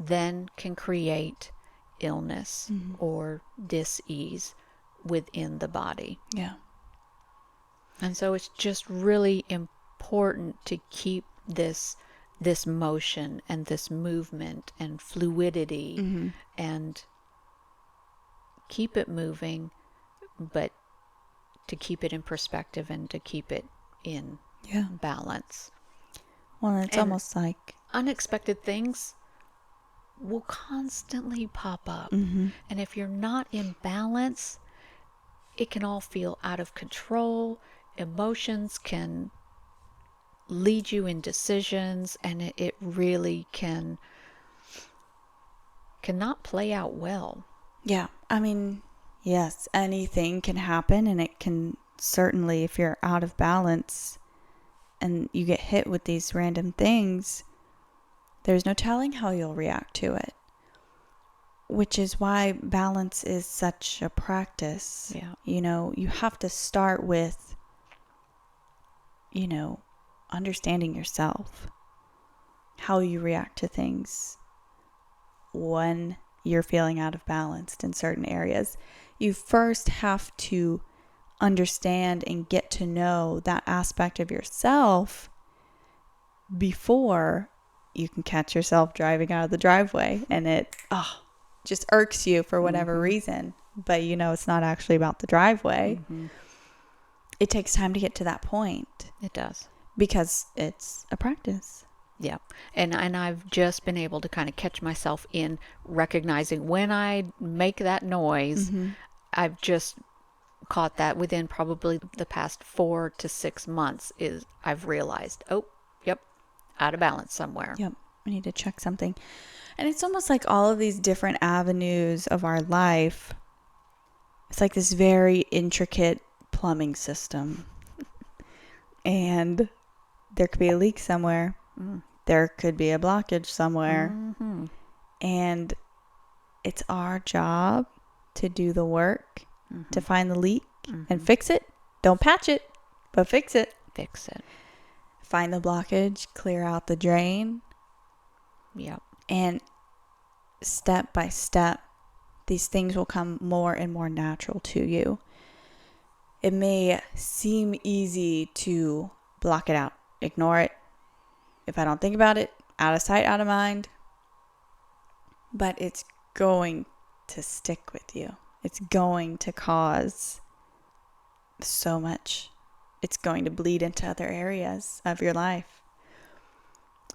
then can create illness or dis-ease within the body. Yeah. And so it's just really important to keep this motion and this movement and fluidity and keep it moving, but to keep it in perspective and to keep it in balance. Well, it's almost like unexpected things will constantly pop up. And if you're not in balance, it can all feel out of control. Emotions can lead you in decisions, and it really cannot play out well. Yeah. I mean, yes, anything can happen, and it can certainly, if you're out of balance, and you get hit with these random things, there's no telling how you'll react to it. Which is why balance is such a practice. Yeah. You have to start with, understanding yourself, how you react to things when you're feeling out of balance in certain areas. You first have to understand and get to know that aspect of yourself before you can catch yourself driving out of the driveway and it just irks you for whatever reason. But it's not actually about the driveway. It takes time to get to that point. It does. Because it's a practice. Yeah. And I've just been able to kind of catch myself in recognizing when I make that noise. I've just caught that within probably the past 4 to 6 months is I've realized, oh, yep, out of balance somewhere. Yep. I need to check something. And it's almost like all of these different avenues of our life. It's like this very intricate plumbing system. And there could be a leak somewhere. There could be a blockage somewhere. And it's our job to do the work, to find the leak and fix it. Don't patch it, but fix it. Fix it. Find the blockage, clear out the drain. Yep. And step by step, these things will come more and more natural to you. It may seem easy to block it out, ignore it. If I don't think about it, out of sight, out of mind. But it's going to stick with you. It's going to cause so much. It's going to bleed into other areas of your life.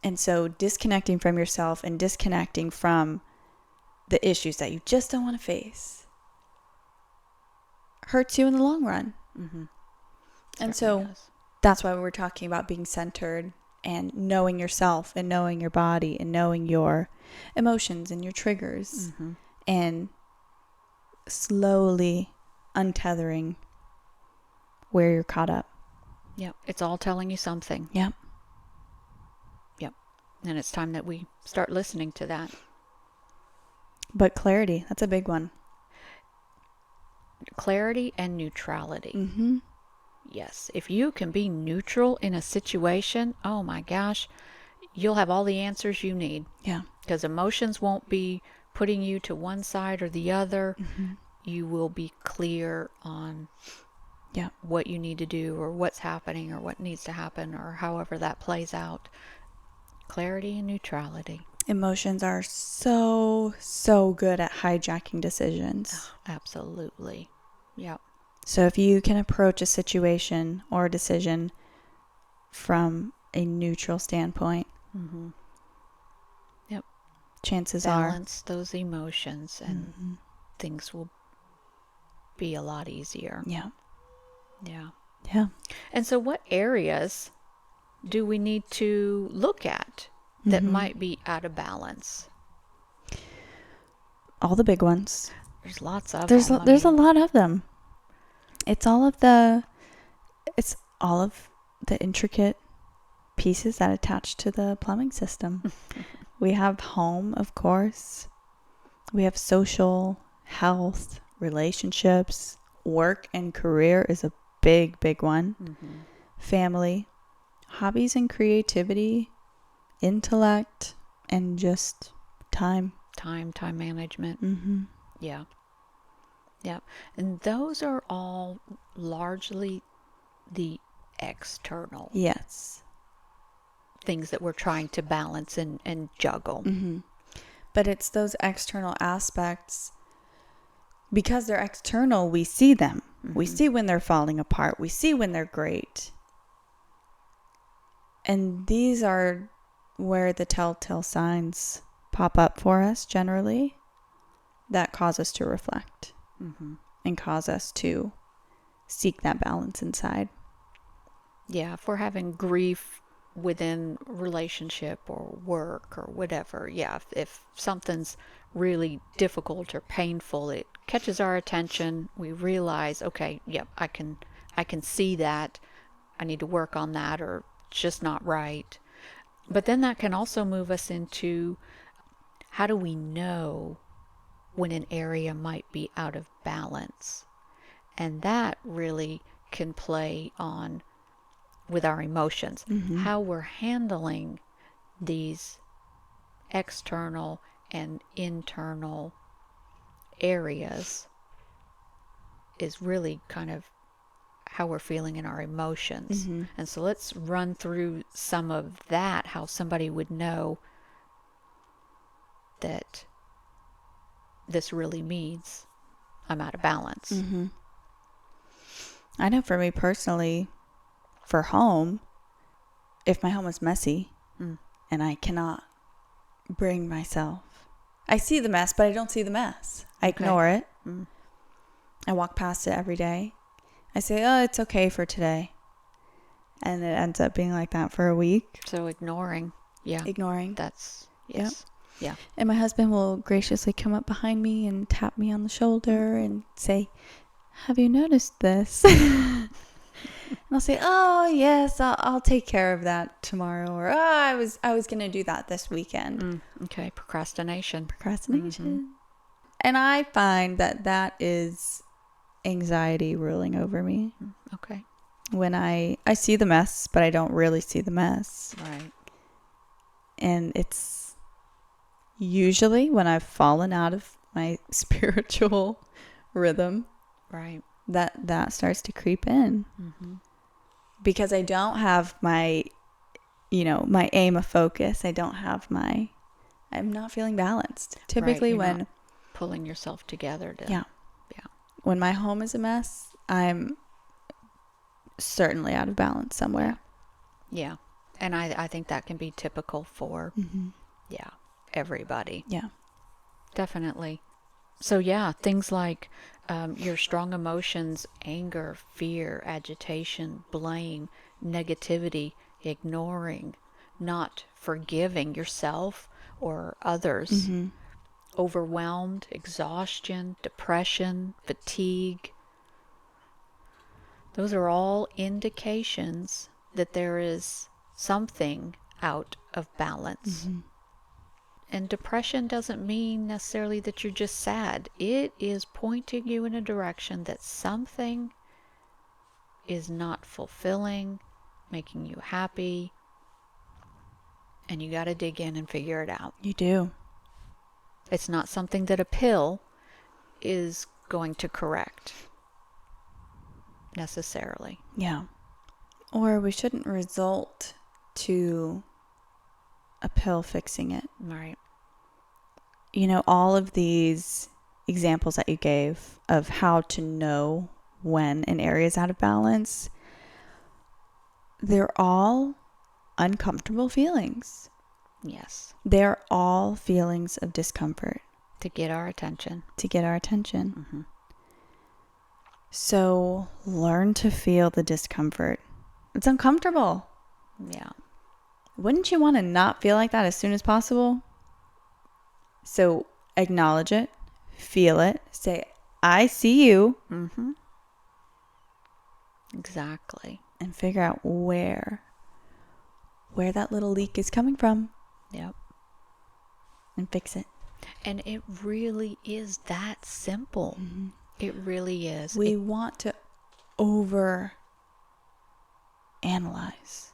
And so disconnecting from yourself and disconnecting from the issues that you just don't want to face hurts you in the long run. And so that's why we're talking about being centered and knowing yourself and knowing your body and knowing your emotions and your triggers and slowly untethering where you're caught up. Yep. It's all telling you something. Yep. And it's time that we start listening to that. But clarity, that's a big one. Clarity and neutrality. Yes. If you can be neutral in a situation, oh my gosh, you'll have all the answers you need. Yeah. Because emotions won't be putting you to one side or the other. You will be clear on what you need to do or what's happening or what needs to happen or however that plays out. Clarity and neutrality. Emotions are so good at hijacking decisions. Oh, absolutely. Yep. So if you can approach a situation or a decision from a neutral standpoint, Yep. chances balance those emotions and things will be a lot easier. Yeah. And so what areas do we need to look at that might be out of balance? All the big ones. There's lots of There's them. a lot of them. It's all of the intricate pieces that attach to the plumbing system. We have home, of course. We have social, health, relationships, work and career is a big one. Family, hobbies and creativity, intellect, and just time management. Yeah. And those are all largely the external things that we're trying to balance and juggle. But it's those external aspects, because they're external, we see them. We see when they're falling apart. We see when they're great. And these are where the telltale signs pop up for us generally that cause us to reflect and cause us to seek that balance inside. Yeah, if we're having grief within relationship or work or whatever, if something's really difficult or painful, it catches our attention. We realize, okay, I can see that. I need to work on that or just not right. But then that can also move us into, how do we know when an area might be out of balance? And that really can play on with our emotions, how we're handling these external and internal areas is really kind of how we're feeling in our emotions. And so let's run through some of that, how somebody would know that this really means I'm out of balance. I know for me personally, for home, if my home is messy and I cannot bring myself, I see the mess, but I don't see the mess. I ignore it. I walk past it every day. I say, oh, it's okay for today. And it ends up being like that for a week. So ignoring. Yeah. Ignoring. That's, yes. Yeah. And my husband will graciously come up behind me and tap me on the shoulder and say, have you noticed this? And I'll say, oh, yes, I'll take care of that tomorrow. Or, oh, I was going to do that this weekend. Okay. Procrastination. And I find that is anxiety ruling over me. Okay. When I see the mess, but I don't really see the mess. Right. And it's usually when I've fallen out of my spiritual rhythm. Right. That starts to creep in. Because I don't have my, my aim of focus. I'm not feeling balanced. Typically when pulling yourself together to, yeah. When my home is a mess, I'm certainly out of balance somewhere. Yeah. And I think that can be typical for, everybody. Yeah. Definitely. So things like your strong emotions, anger, fear, agitation, blame, negativity, ignoring, not forgiving yourself or others, overwhelmed, exhaustion, depression, fatigue. Those are all indications that there is something out of balance. And depression doesn't mean necessarily that you're just sad. It is pointing you in a direction that something is not fulfilling, making you happy, and you got to dig in and figure it out. You do. It's not something that a pill is going to correct necessarily. Yeah. Or we shouldn't result to a pill fixing it. Right. All of these examples that you gave of how to know when an area is out of balance, they're all uncomfortable feelings. Yes. They're all feelings of discomfort. To get our attention. So learn to feel the discomfort. It's uncomfortable. Yeah. Wouldn't you want to not feel like that as soon as possible? So acknowledge it, feel it, say, I see you. Exactly. And figure out where that little leak is coming from. Yep. And fix it. And it really is that simple. It really is. We want to over analyze.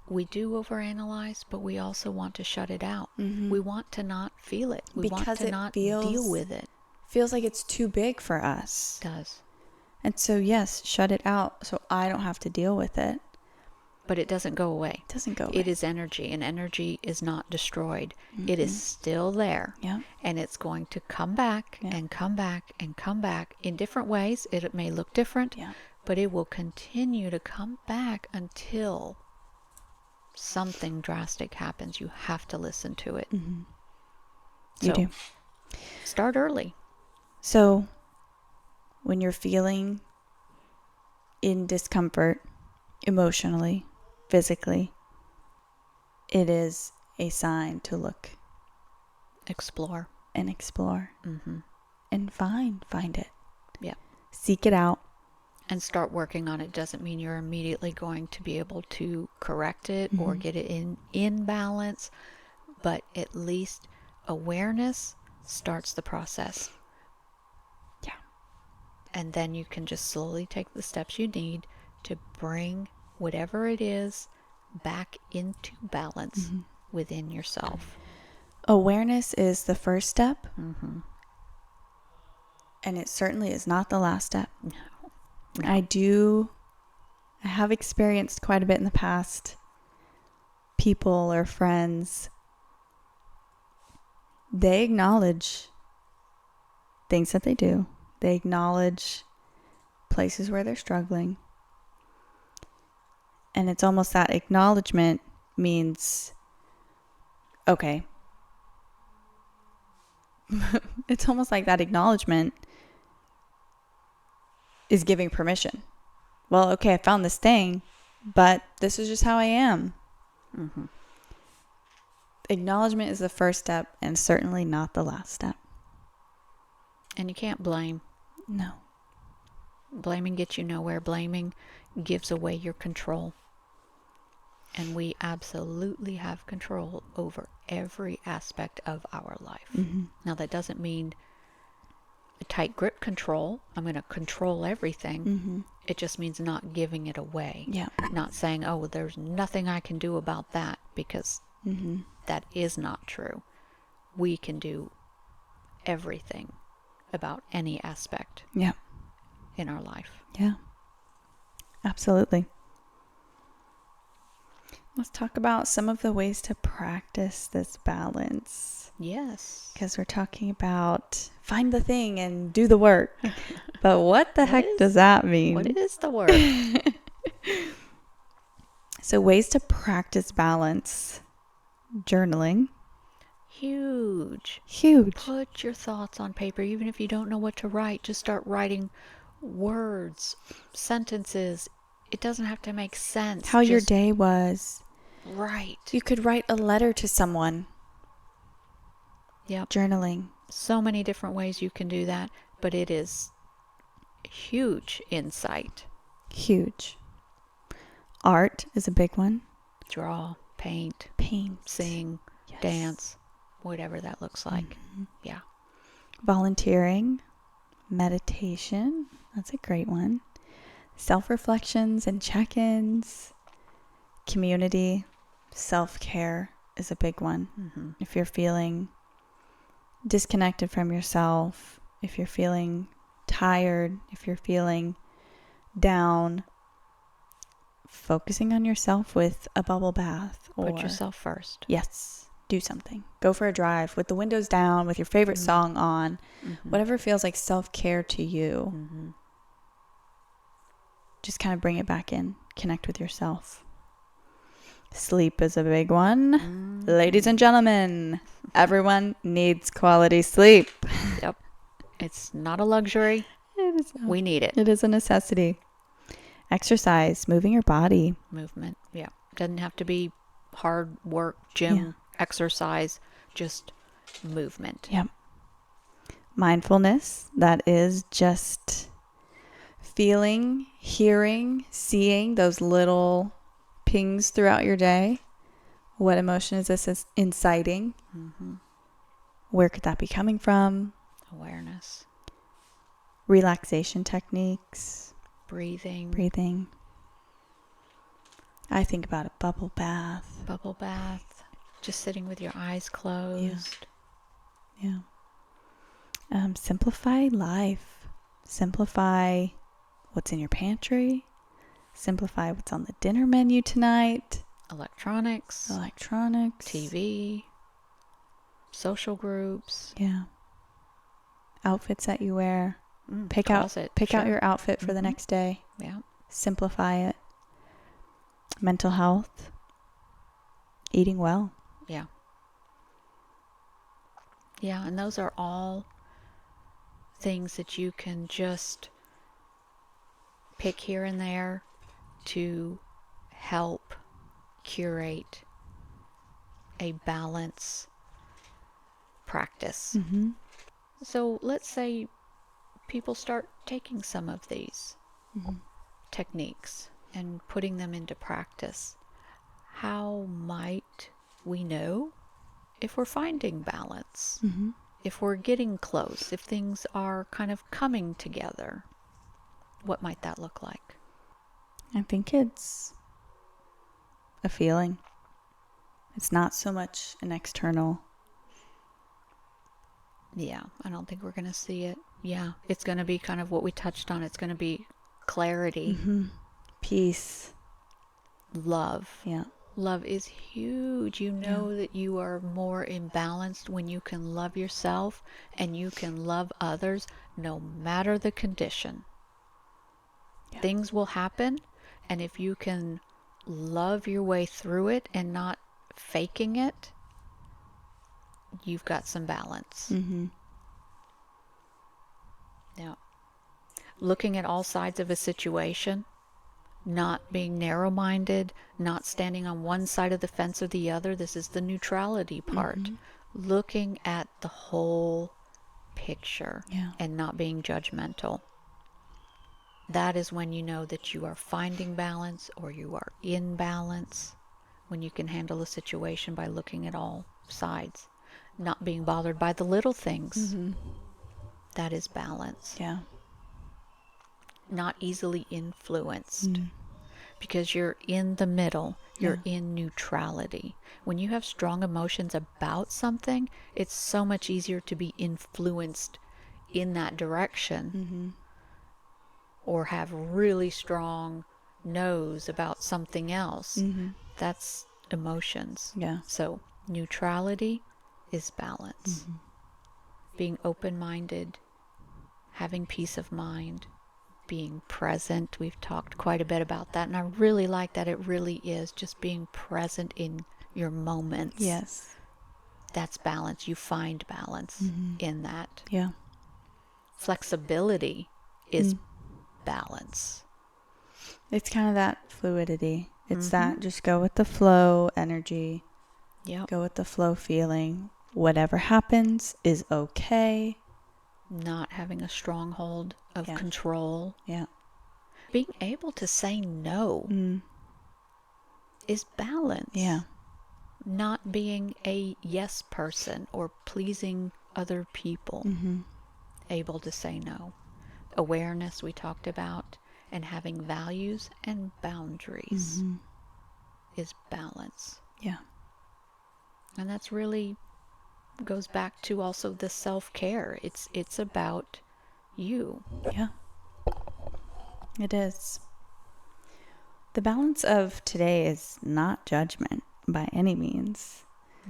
We do overanalyze, but we also want to shut it out. We want to not feel it. We want to not deal with it. Feels like it's too big for us. It does. And so, yes, shut it out so I don't have to deal with it. But it doesn't go away. It is energy, and energy is not destroyed. It is still there. Yeah. And it's going to come back and come back and come back in different ways. It may look different, but it will continue to come back until something drastic happens. You have to listen to it. You do. Start early. So when you're feeling in discomfort, emotionally, physically, it is a sign to look. Explore. And explore. And find it. Yeah. Seek it out. and start working on it. Doesn't mean you're immediately going to be able to correct it or get it in balance, but at least awareness starts the process. Yeah. And then you can just slowly take the steps you need to bring whatever it is back into balance within yourself. Awareness is the first step. And it certainly is not the last step. No. I have experienced quite a bit in the past. People or friends, they acknowledge things that they do. They acknowledge places where they're struggling. And it's almost that acknowledgement means, okay. It's almost like that acknowledgement is giving permission. Well, okay, I found this thing, but this is just how I am. Acknowledgement is the first step and certainly not the last step. And you can't blame. No. Blaming gets you nowhere. Blaming gives away your control. And we absolutely have control over every aspect of our life. Now, that doesn't mean a tight grip control. I'm going to control everything. It just means not giving it away. Yeah. Not saying, oh, there's nothing I can do about that, because that is not true. We can do everything about any aspect Yeah. in our life. Yeah. Absolutely. Let's talk about some of the ways to practice this balance. Yes. Because we're talking about find the thing and do the work. But what the heck does that mean? What is the work? So ways to practice balance. Journaling. Huge. Put your thoughts on paper. Even if you don't know what to write, just start writing words, sentences. It doesn't have to make sense. How your day was. Right. You could write a letter to someone. Yep. Journaling. So many different ways you can do that, but it is huge insight. Huge. Art is a big one. Draw, paint, sing, dance, whatever that looks like. Yeah. Volunteering, meditation. That's a great one. Self-reflections and check-ins. Community. Self-care is a big one. If you're feeling disconnected from yourself, if you're feeling tired, if you're feeling down, focusing on yourself with a bubble bath. Put yourself first. Yes. Do something. Go for a drive with the windows down, with your favorite song on. Whatever feels like self-care to you. Just kind of bring it back in. Connect with yourself. Sleep is a big one. Ladies and gentlemen, everyone needs quality sleep. Yep. It's not a luxury. It is not. We need it. It is a necessity. Exercise, moving your body. Movement. Yeah. Doesn't have to be hard work, gym, exercise, just movement. Yep. Mindfulness, that is just feeling, hearing, seeing those little pings throughout your day. What emotion is this inciting? Where could that be coming from? Awareness. Relaxation techniques. Breathing. I think about a bubble bath. Bubble bath. Just sitting with your eyes closed. Yeah. Simplify life. Simplify what's in your pantry. Simplify what's on the dinner menu tonight. Electronics. TV. Social groups. Yeah. Outfits that you wear. Pick Closet. out your outfit for the next day. Yeah. Simplify it. Mental health. Eating well. Yeah. Yeah, and those are all things that you can just pick here and there to help curate a balance practice. So let's say people start taking some of these techniques and putting them into practice, how might we know if we're finding balance, if we're getting close, if things are kind of coming together? What might that look like? I think it's a feeling. It's not so much an external. Yeah, I don't think we're going to see it. Yeah, it's going to be kind of what we touched on. It's going to be clarity, Peace. love. Yeah. Love is huge. You know that you are more imbalanced when you can love yourself and you can love others no matter the condition. Yeah. Things will happen, and if you can love your way through it and not faking it, you've got some balance. Yeah. Looking at all sides of a situation, not being narrow-minded, not standing on one side of the fence or the other. This is the neutrality part. Looking at the whole picture and not being judgmental. That is when you know that you are finding balance or you are in balance, when you can handle a situation by looking at all sides, not being bothered by the little things. That is balance. Yeah. Not easily influenced. Because you're in the middle, you're in neutrality. When you have strong emotions about something, it's so much easier to be influenced in that direction, or have really strong no's about something else. That's emotions. Yeah. So neutrality is balance. Being open-minded, having peace of mind, being present. We've talked quite a bit about that, and I really like that. It really is just being present in your moments. Yes. That's balance. You find balance in that. Yeah. Flexibility is balance. It's kind of that fluidity. It's that just go with the flow energy. Yep. Go with the flow feeling. Whatever happens is okay. Not having a stronghold of control. Yeah. Being able to say no is balance. Yeah. Not being a yes person or pleasing other people. Able to say no. Awareness we talked about, and having values and boundaries is balance. Yeah. And that's really goes back to also the self-care. It's about you. Yeah. It is. The balance of today is not judgment by any means.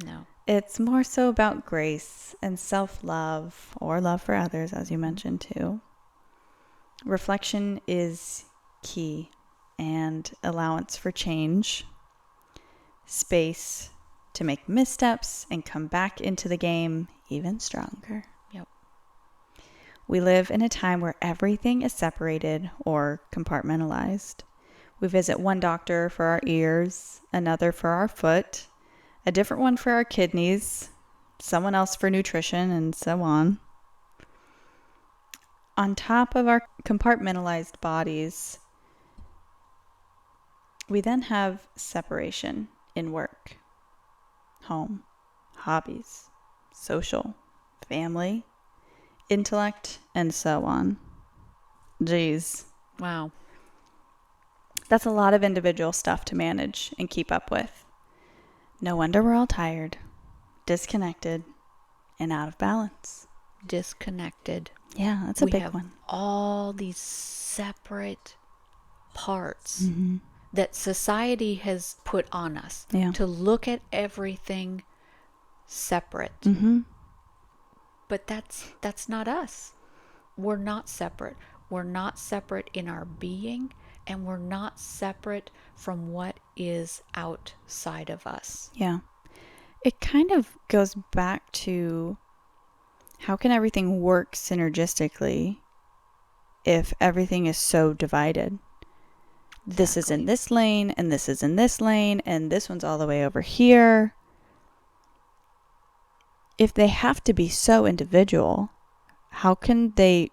No. It's more so about grace and self-love, or love for others, as you mentioned too. Reflection is key, and allowance for change. Space to make missteps and come back into the game even stronger. Yep. We live in a time where everything is separated or compartmentalized. We visit one doctor for our ears, another for our foot, a different one for our kidneys, someone else for nutrition, and so on. On top of our compartmentalized bodies, we then have separation in work, home, hobbies, social, family, intellect, and so on. Jeez. Wow. That's a lot of individual stuff to manage and keep up with. No wonder we're all tired, disconnected, and out of balance. Disconnected. Yeah, that's a big one. All these separate parts that society has put on us to look at everything separate. But that's not us. We're not separate. We're not separate in our being, and we're not separate from what is outside of us. Yeah. It kind of goes back to how can everything work synergistically if everything is so divided? Exactly. This is in this lane, and this is in this lane, and this one's all the way over here. If they have to be so individual, how can they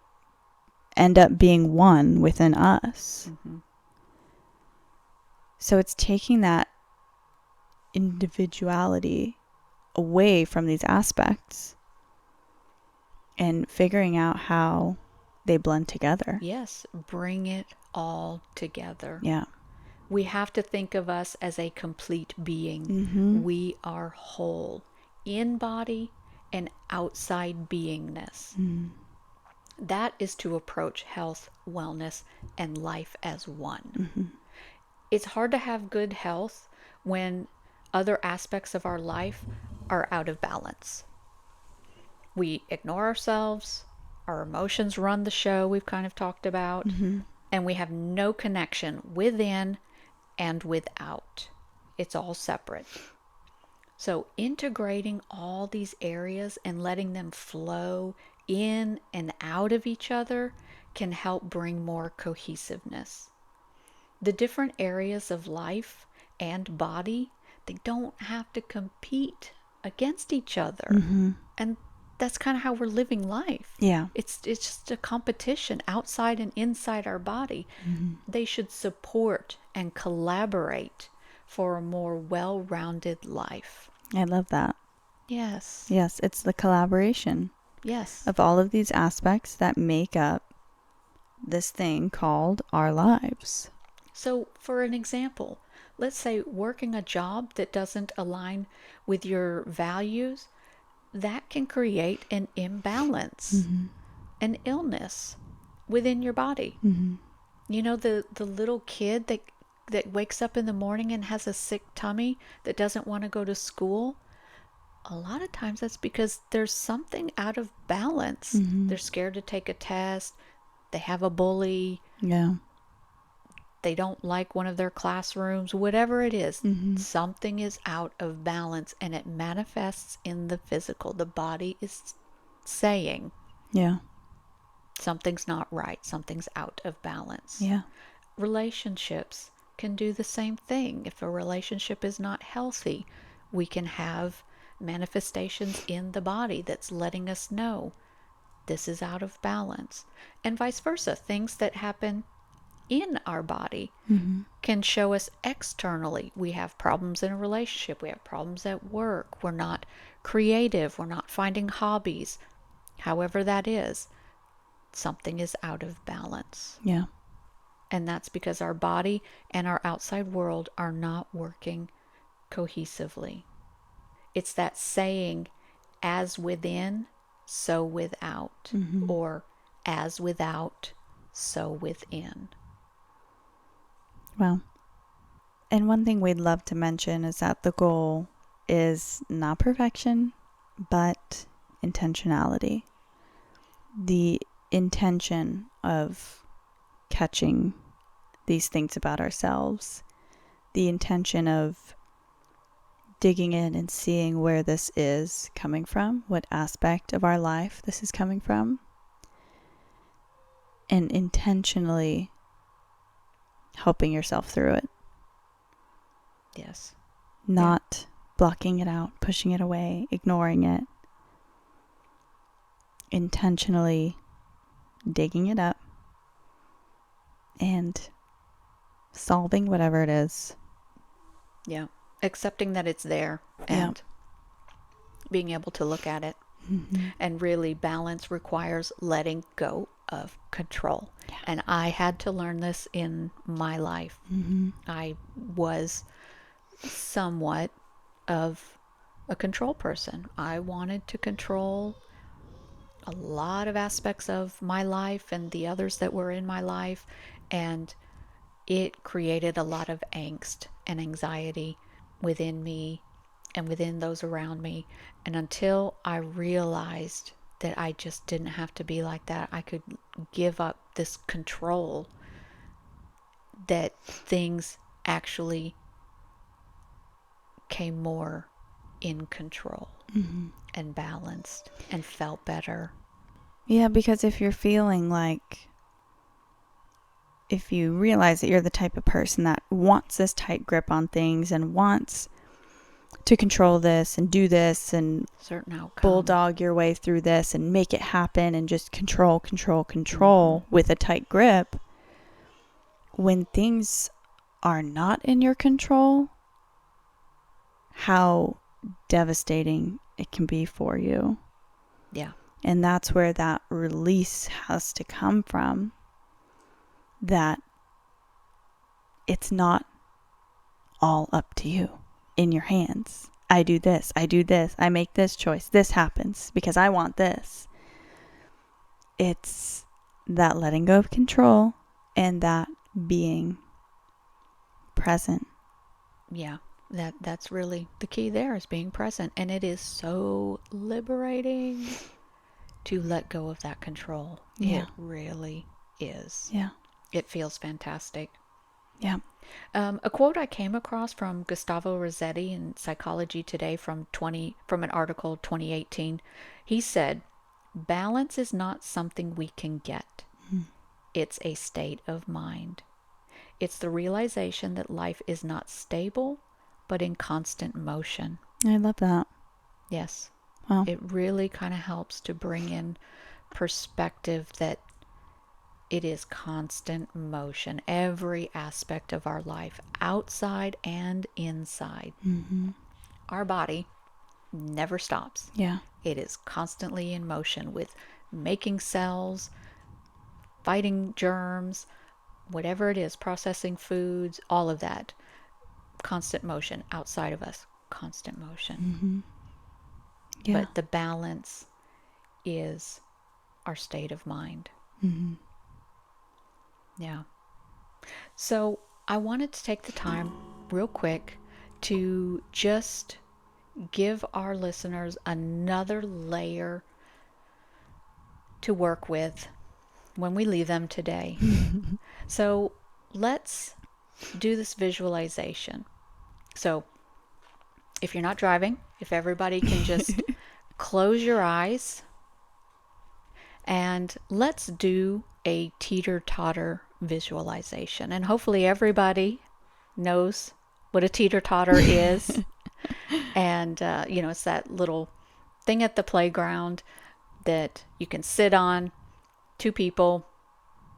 end up being one within us. Mm-hmm. So it's taking that individuality away from these aspects and figuring out how they blend together. Yes, bring it all together. Yeah. We have to think of us as a complete being. Mm-hmm. We are whole in body and outside beingness. Mm. That is to approach health, wellness, and life as one. Mm-hmm. It's hard to have good health when other aspects of our life are out of balance. We ignore ourselves, our emotions run the show, we've kind of talked about, Mm-hmm. and we have no connection within and without. It's all separate. So integrating all these areas and letting them flow in and out of each other can help bring more cohesiveness. The different areas of life and body, they don't have to compete against each other. Mm-hmm. And that's kind of how we're living life. Yeah. It's just a competition outside and inside our body. Mm-hmm. They should support and collaborate for a more well-rounded life. I love that. Yes. Yes, it's the collaboration Yes. of all of these aspects that make up this thing called our lives. So, for an example, let's say working a job that doesn't align with your values, that can create an imbalance, Mm-hmm. an illness within your body. Mm-hmm. You know, the little kid that wakes up in the morning and has a sick tummy that doesn't want to go to school. A lot of times that's because there's something out of balance. Mm-hmm. They're scared to take a test. They have a bully. Yeah. They don't like one of their classrooms. Whatever it is, Mm-hmm. something is out of balance and it manifests in the physical. The body is saying Yeah. something's not right. Something's out of balance. Yeah. Relationships can do the same thing. If a relationship is not healthy, we can have manifestations in the body that's letting us know this is out of balance. And vice versa. Things that happen in our body Mm-hmm. can show us externally. We have problems in a relationship. We have problems at work. We're not creative. We're not finding hobbies. However that is, something is out of balance. Yeah. And that's because our body and our outside world are not working cohesively. It's that saying, as within, so without, Mm-hmm. or as without, so within. Well, and one thing we'd love to mention is that the goal is not perfection, but intentionality. The intention of catching these things about ourselves, the intention of digging in and seeing where this is coming from, what aspect of our life this is coming from, and intentionally helping yourself through it. Yes. Not blocking it out, pushing it away, ignoring it. Intentionally digging it up and solving whatever it is. Yeah. Accepting that it's there and being able to look at it. Mm-hmm. And really, balance requires letting go of control. Yeah. And I had to learn this in my life. Mm-hmm. I was somewhat of a control person. I wanted to control a lot of aspects of my life and the others that were in my life. And it created a lot of angst and anxiety within me and within those around me. And until I realized that I just didn't have to be like that, I could give up this control, that things actually came more in control Mm-hmm. and balanced and felt better. Yeah, because if you're feeling like, if you realize that you're the type of person that wants this tight grip on things and wants to control this and do this and certain outcome. bulldog your way through this and make it happen and just control with a tight grip. When things are not in your control, how devastating it can be for you. Yeah. And that's where that release has to come from. That it's not all up to you, in your hands. I do this, I make this choice, this happens because I want this. It's that letting go of control and that being present. Yeah. That's really the key there, is being present. And it is so liberating to let go of that control. Yeah. It really is. Yeah. It feels fantastic. Yeah. A quote I came across from Gustavo Rossetti in Psychology Today from an article 2018. He said, "Balance is not something we can get. It's a state of mind. It's the realization that life is not stable, but in constant motion." I love that. Yes. Wow. It really kind of helps to bring in perspective that it is constant motion, every aspect of our life, outside and inside. Our body never stops. Yeah. It is constantly in motion with making cells, fighting germs, whatever it is, processing foods, all of that. Constant motion. Outside of us, constant motion. Yeah. But the balance is our state of mind. Yeah. So I wanted to take the time real quick to just give our listeners another layer to work with when we leave them today. So let's do this visualization. So if you're not driving, if everybody can just close your eyes, and let's do a teeter-totter visualization. And hopefully everybody knows what a teeter-totter is. And, it's that little thing at the playground that you can sit on, two people,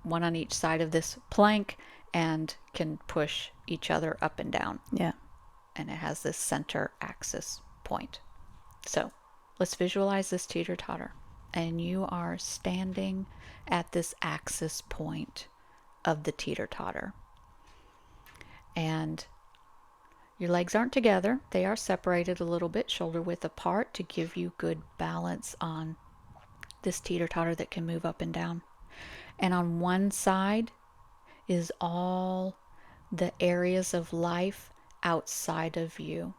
one on each side of this plank, and can push each other up and down. Yeah. And it has this center axis point. So let's visualize this teeter-totter. And you are standing at this axis point of the teeter-totter. And your legs aren't together. They are separated a little bit, shoulder width apart, to give you good balance on this teeter-totter that can move up and down. And on one side is all the areas of life outside of you.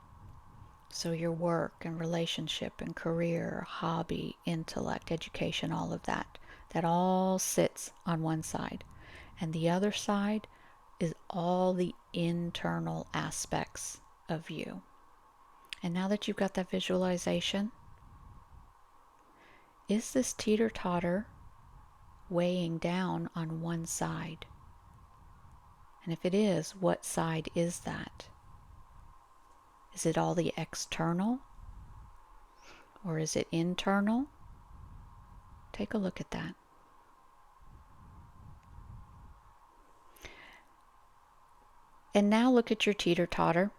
So your work and relationship and career, hobby, intellect, education, all of that. That all sits on one side. And the other side is all the internal aspects of you. And now that you've got that visualization, is this teeter-totter weighing down on one side? And if it is, what side is that? Is it all the external? Or is it internal? Take a look at that. And now look at your teeter-totter.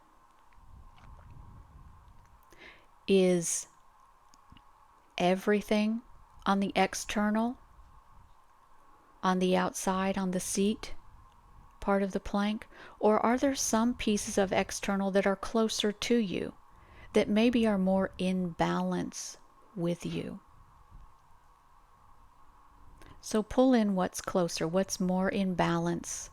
Is everything on the external, on the outside, on the seat part of the plank? Or are there some pieces of external that are closer to you, that maybe are more in balance with you? So pull in what's closer, what's more in balance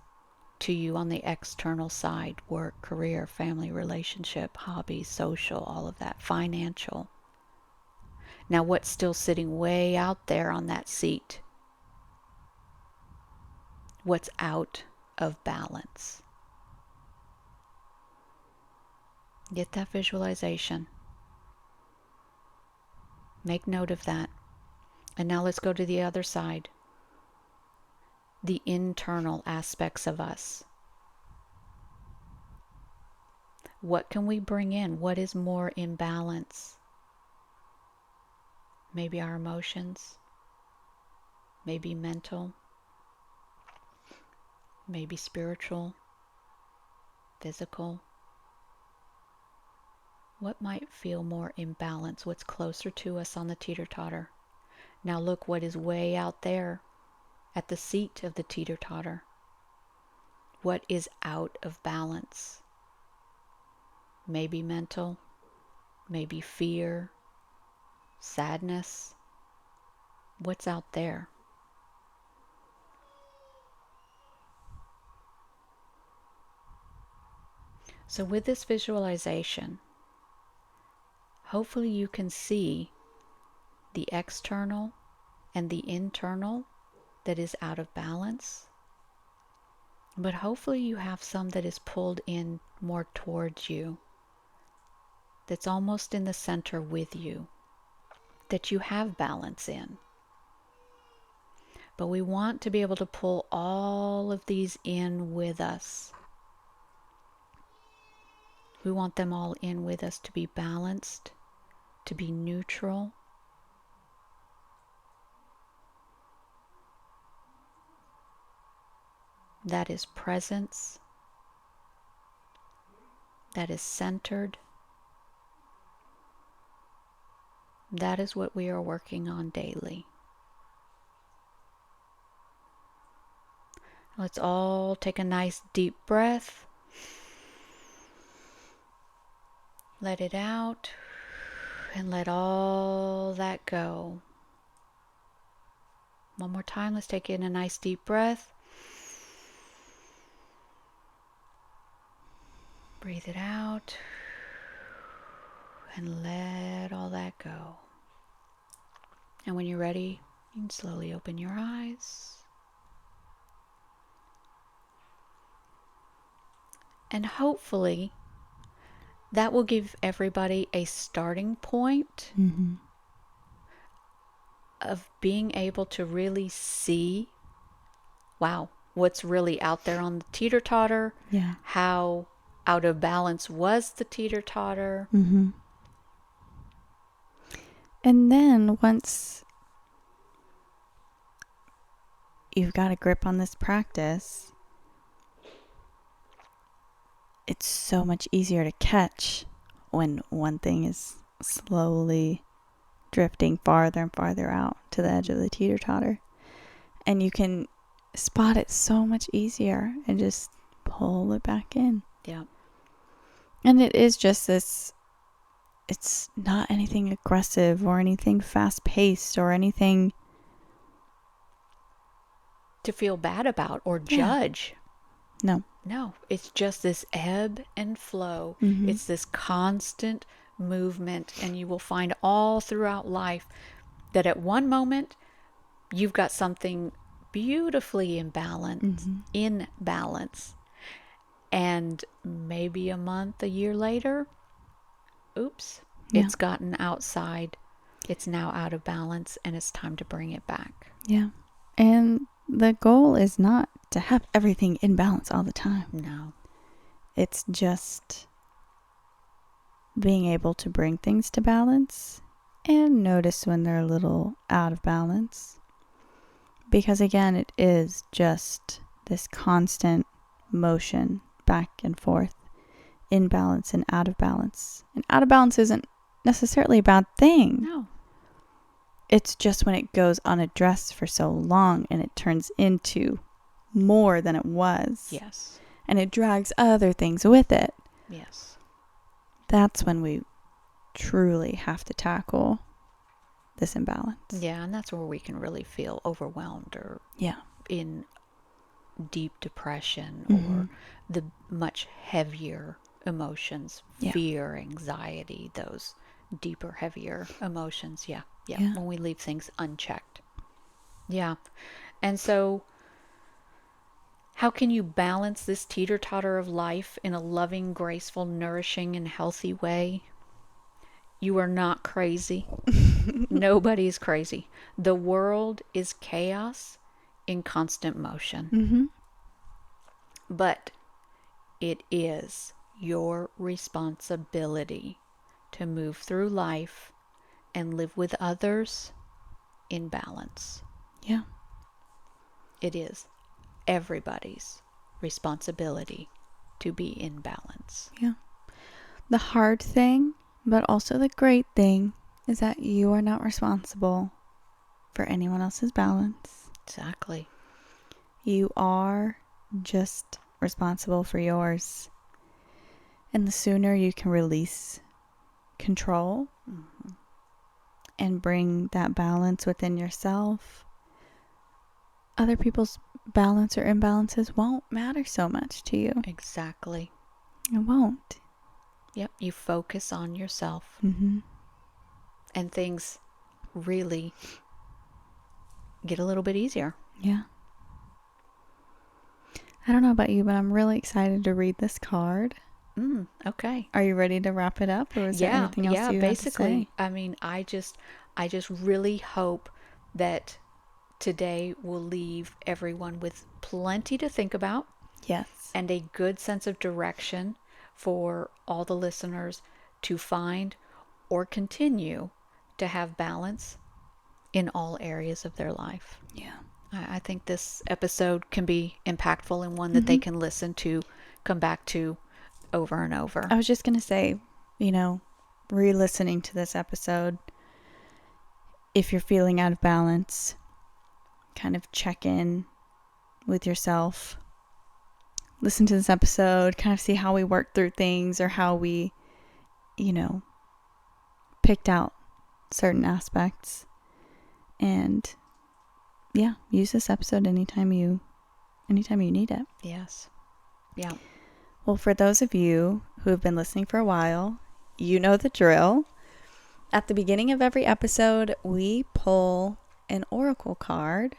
to you on the external side: work, career, family, relationship, hobby, social, all of that, financial. Now what's still sitting way out there on that seat? What's out of balance? Get that visualization. Make note of that. And now let's go to the other side. The internal aspects of us. What can we bring in? What is more in balance? Maybe our emotions, maybe mental, maybe spiritual, physical. What might feel more in balance? What's closer to us on the teeter-totter? Now look what is way out there at the seat of the teeter-totter. What is out of balance? Maybe mental, maybe fear, sadness. What's out there? So with this visualization, hopefully you can see the external and the internal that is out of balance. But hopefully you have some that is pulled in more towards you, that's almost in the center with you, that you have balance in. But we want to be able to pull all of these in with us. We want them all in with us to be balanced, to be neutral. That is presence. That is centered. That is what we are working on daily. Let's all take a nice deep breath. Let it out and let all that go. One more time, let's take in a nice deep breath. Breathe it out and let all that go. And when you're ready, you can slowly open your eyes. And hopefully that will give everybody a starting point of being able to really see, wow, what's really out there on the teeter-totter, how out of balance was the teeter-totter. And then once you've got a grip on this practice, it's so much easier to catch when one thing is slowly drifting farther and farther out to the edge of the teeter-totter. And you can spot it so much easier and just pull it back in. Yeah. And it is just this, it's not anything aggressive or anything fast-paced or anything to feel bad about or judge. No, it's just this ebb and flow. It's this constant movement, and you will find all throughout life that at one moment you've got something beautifully in balance, and maybe a month, a year later, oops, it's gotten outside. It's now out of balance, and it's time to bring it back. Yeah. And the goal is not to have everything in balance all the time. No. It's just being able to bring things to balance and notice when they're a little out of balance. Because again, it is just this constant motion back and forth, in balance and out of balance. And out of balance isn't necessarily a bad thing. No. It's just when it goes unaddressed for so long and it turns into more than it was. Yes. And it drags other things with it. Yes. That's when we truly have to tackle this imbalance. Yeah, and that's where we can really feel overwhelmed or in deep depression or the much heavier emotions, fear, anxiety, those deeper, heavier emotions. Yeah. When we leave things unchecked. Yeah. And so how can you balance this teeter-totter of life in a loving, graceful, nourishing, and healthy way? You are not crazy. Nobody's crazy. The world is chaos in constant motion. But it is your responsibility to move through life and live with others in balance. Yeah. It is everybody's responsibility to be in balance. Yeah. The hard thing, but also the great thing, is that you are not responsible for anyone else's balance. Exactly. You are just responsible for yours. And the sooner you can release control and bring that balance within yourself, other people's balance or imbalances won't matter so much to you. Exactly. It won't. Yep. You focus on yourself, Mm-hmm. and things really get a little bit easier. Yeah. I don't know about you, but I'm really excited to read this card. Okay. Are you ready to wrap it up, or is there anything else you have to say? I mean, I just really hope that today will leave everyone with plenty to think about Yes. and a good sense of direction for all the listeners to find or continue to have balance in all areas of their life. Yeah. I think this episode can be impactful and one that they can listen to, come back to over and over. I was just going to say, re-listening to this episode, if you're feeling out of balance, kind of check in with yourself. Listen to this episode, kind of see how we worked through things or how we, picked out certain aspects. And yeah, use this episode anytime you need it. Yes. Yeah. Well, for those of you who have been listening for a while, you know the drill. At the beginning of every episode, we pull an oracle card,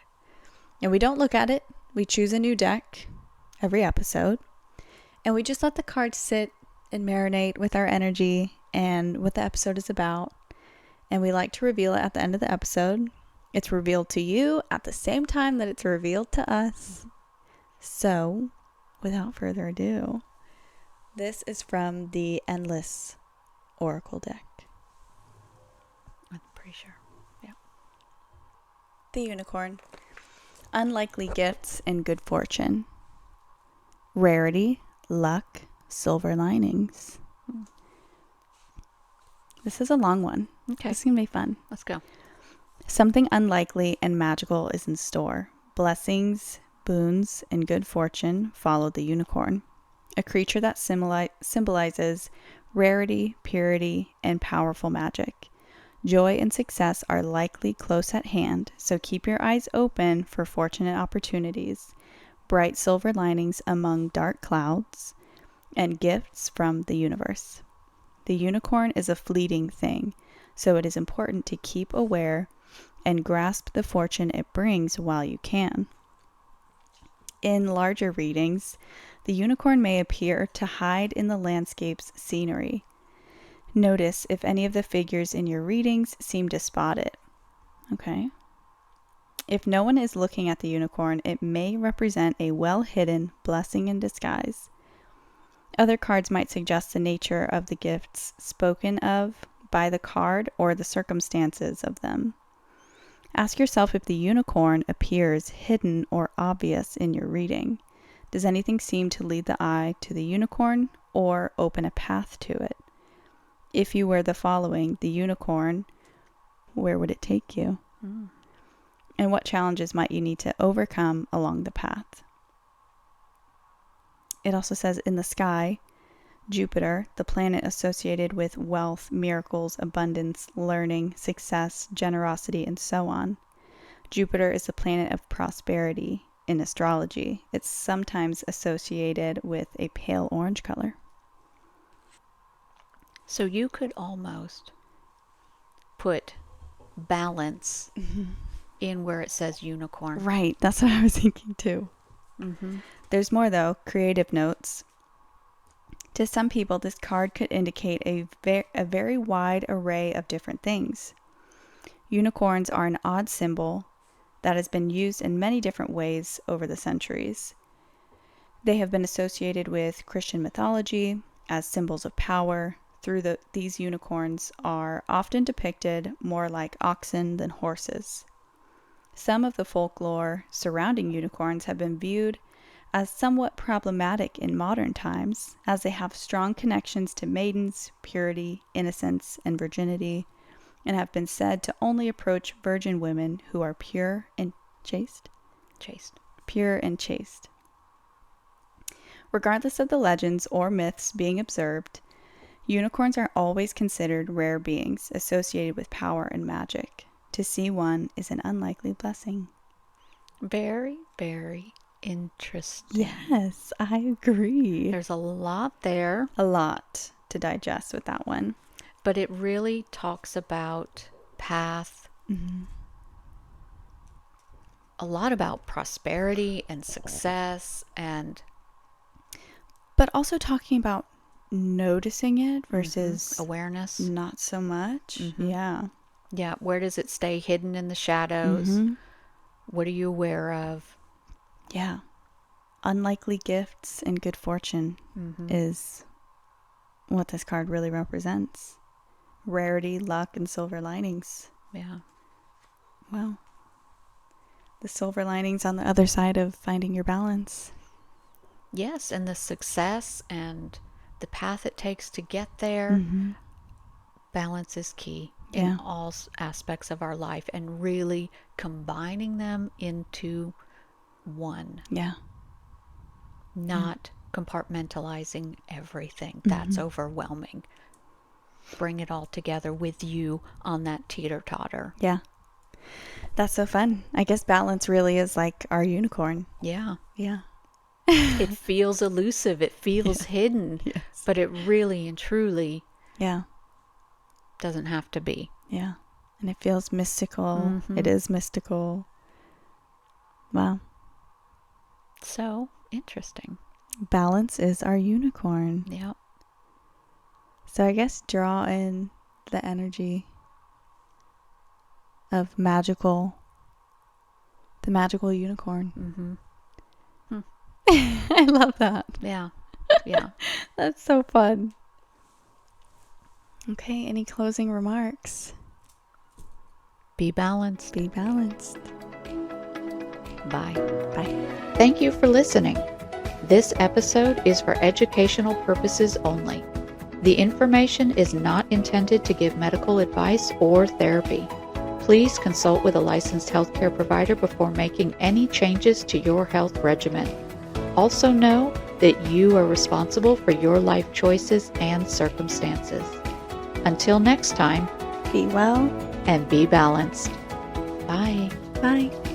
and we don't look at it. We choose a new deck every episode, and we just let the card sit and marinate with our energy and what the episode is about. And we like to reveal it at the end of the episode. It's revealed to you at the same time that it's revealed to us. So, without further ado, this is from the Endless Oracle deck. I'm pretty sure. Yeah. The Unicorn. Unlikely gifts and good fortune. Rarity, luck, silver linings. This is a long one. Okay. This is going to be fun. Let's go. Something unlikely and magical is in store. Blessings, boons, and good fortune follow the unicorn, a creature that symbolizes rarity, purity, and powerful magic. Joy and success are likely close at hand, so keep your eyes open for fortunate opportunities, bright silver linings among dark clouds, and gifts from the universe. The unicorn is a fleeting thing, so it is important to keep aware and grasp the fortune it brings while you can. In larger readings, the unicorn may appear to hide in the landscape's scenery. Notice if any of the figures in your readings seem to spot it. Okay? If no one is looking at the unicorn, it may represent a well-hidden blessing in disguise. Other cards might suggest the nature of the gifts spoken of by the card or the circumstances of them. Ask yourself if the unicorn appears hidden or obvious in your reading. Does anything seem to lead the eye to the unicorn or open a path to it? If you were the following, the unicorn, where would it take you? And what challenges might you need to overcome along the path? It also says in the sky, Jupiter, the planet associated with wealth, miracles, abundance, learning, success, generosity, and so on. Jupiter is the planet of prosperity in astrology. It's sometimes associated with a pale orange color. So you could almost put balance in where it says unicorn. Right, that's what I was thinking too. There's more though, creative notes. To some people, this card could indicate a very wide array of different things. Unicorns are an odd symbol that has been used in many different ways over the centuries. They have been associated with Christian mythology, as symbols of power. These unicorns are often depicted more like oxen than horses. Some of the folklore surrounding unicorns have been viewed as somewhat problematic in modern times, as they have strong connections to maidens, purity, innocence, and virginity, and have been said to only approach virgin women who are pure and chaste. Pure and chaste. Regardless of the legends or myths being observed, unicorns are always considered rare beings associated with power and magic. To see one is an unlikely blessing. Very, very interesting. Yes, I agree. There's a lot there. A lot to digest with that one. But it really talks about path, a lot about prosperity and success, but also talking about noticing it versus awareness. Not so much. Yeah. Yeah. Where does it stay hidden in the shadows? What are you aware of? Yeah. Unlikely gifts and good fortune is what this card really represents. Rarity, luck, and silver linings. Yeah. Well, the silver linings on the other side of finding your balance. Yes, and the success and the path it takes to get there. Balance is key in all aspects of our life, and really combining them into one. Yeah. Not compartmentalizing everything. That's overwhelming. Bring it all together with you on that teeter-totter. Yeah. That's so fun. I guess balance really is like our unicorn. Yeah. Yeah. It feels elusive. It feels hidden. Yes. But it really and truly doesn't have to be. Yeah. And it feels mystical. It is mystical. Wow. So interesting. Balance is our unicorn. Yep. So I guess draw in the energy of the magical unicorn. I love that. Yeah. Yeah. That's so fun. Okay, any closing remarks? Be balanced. Be balanced. Bye. Bye. Thank you for listening. This episode is for educational purposes only. The information is not intended to give medical advice or therapy. Please consult with a licensed healthcare provider before making any changes to your health regimen. Also know that you are responsible for your life choices and circumstances. Until next time, be well and be balanced. Bye. Bye.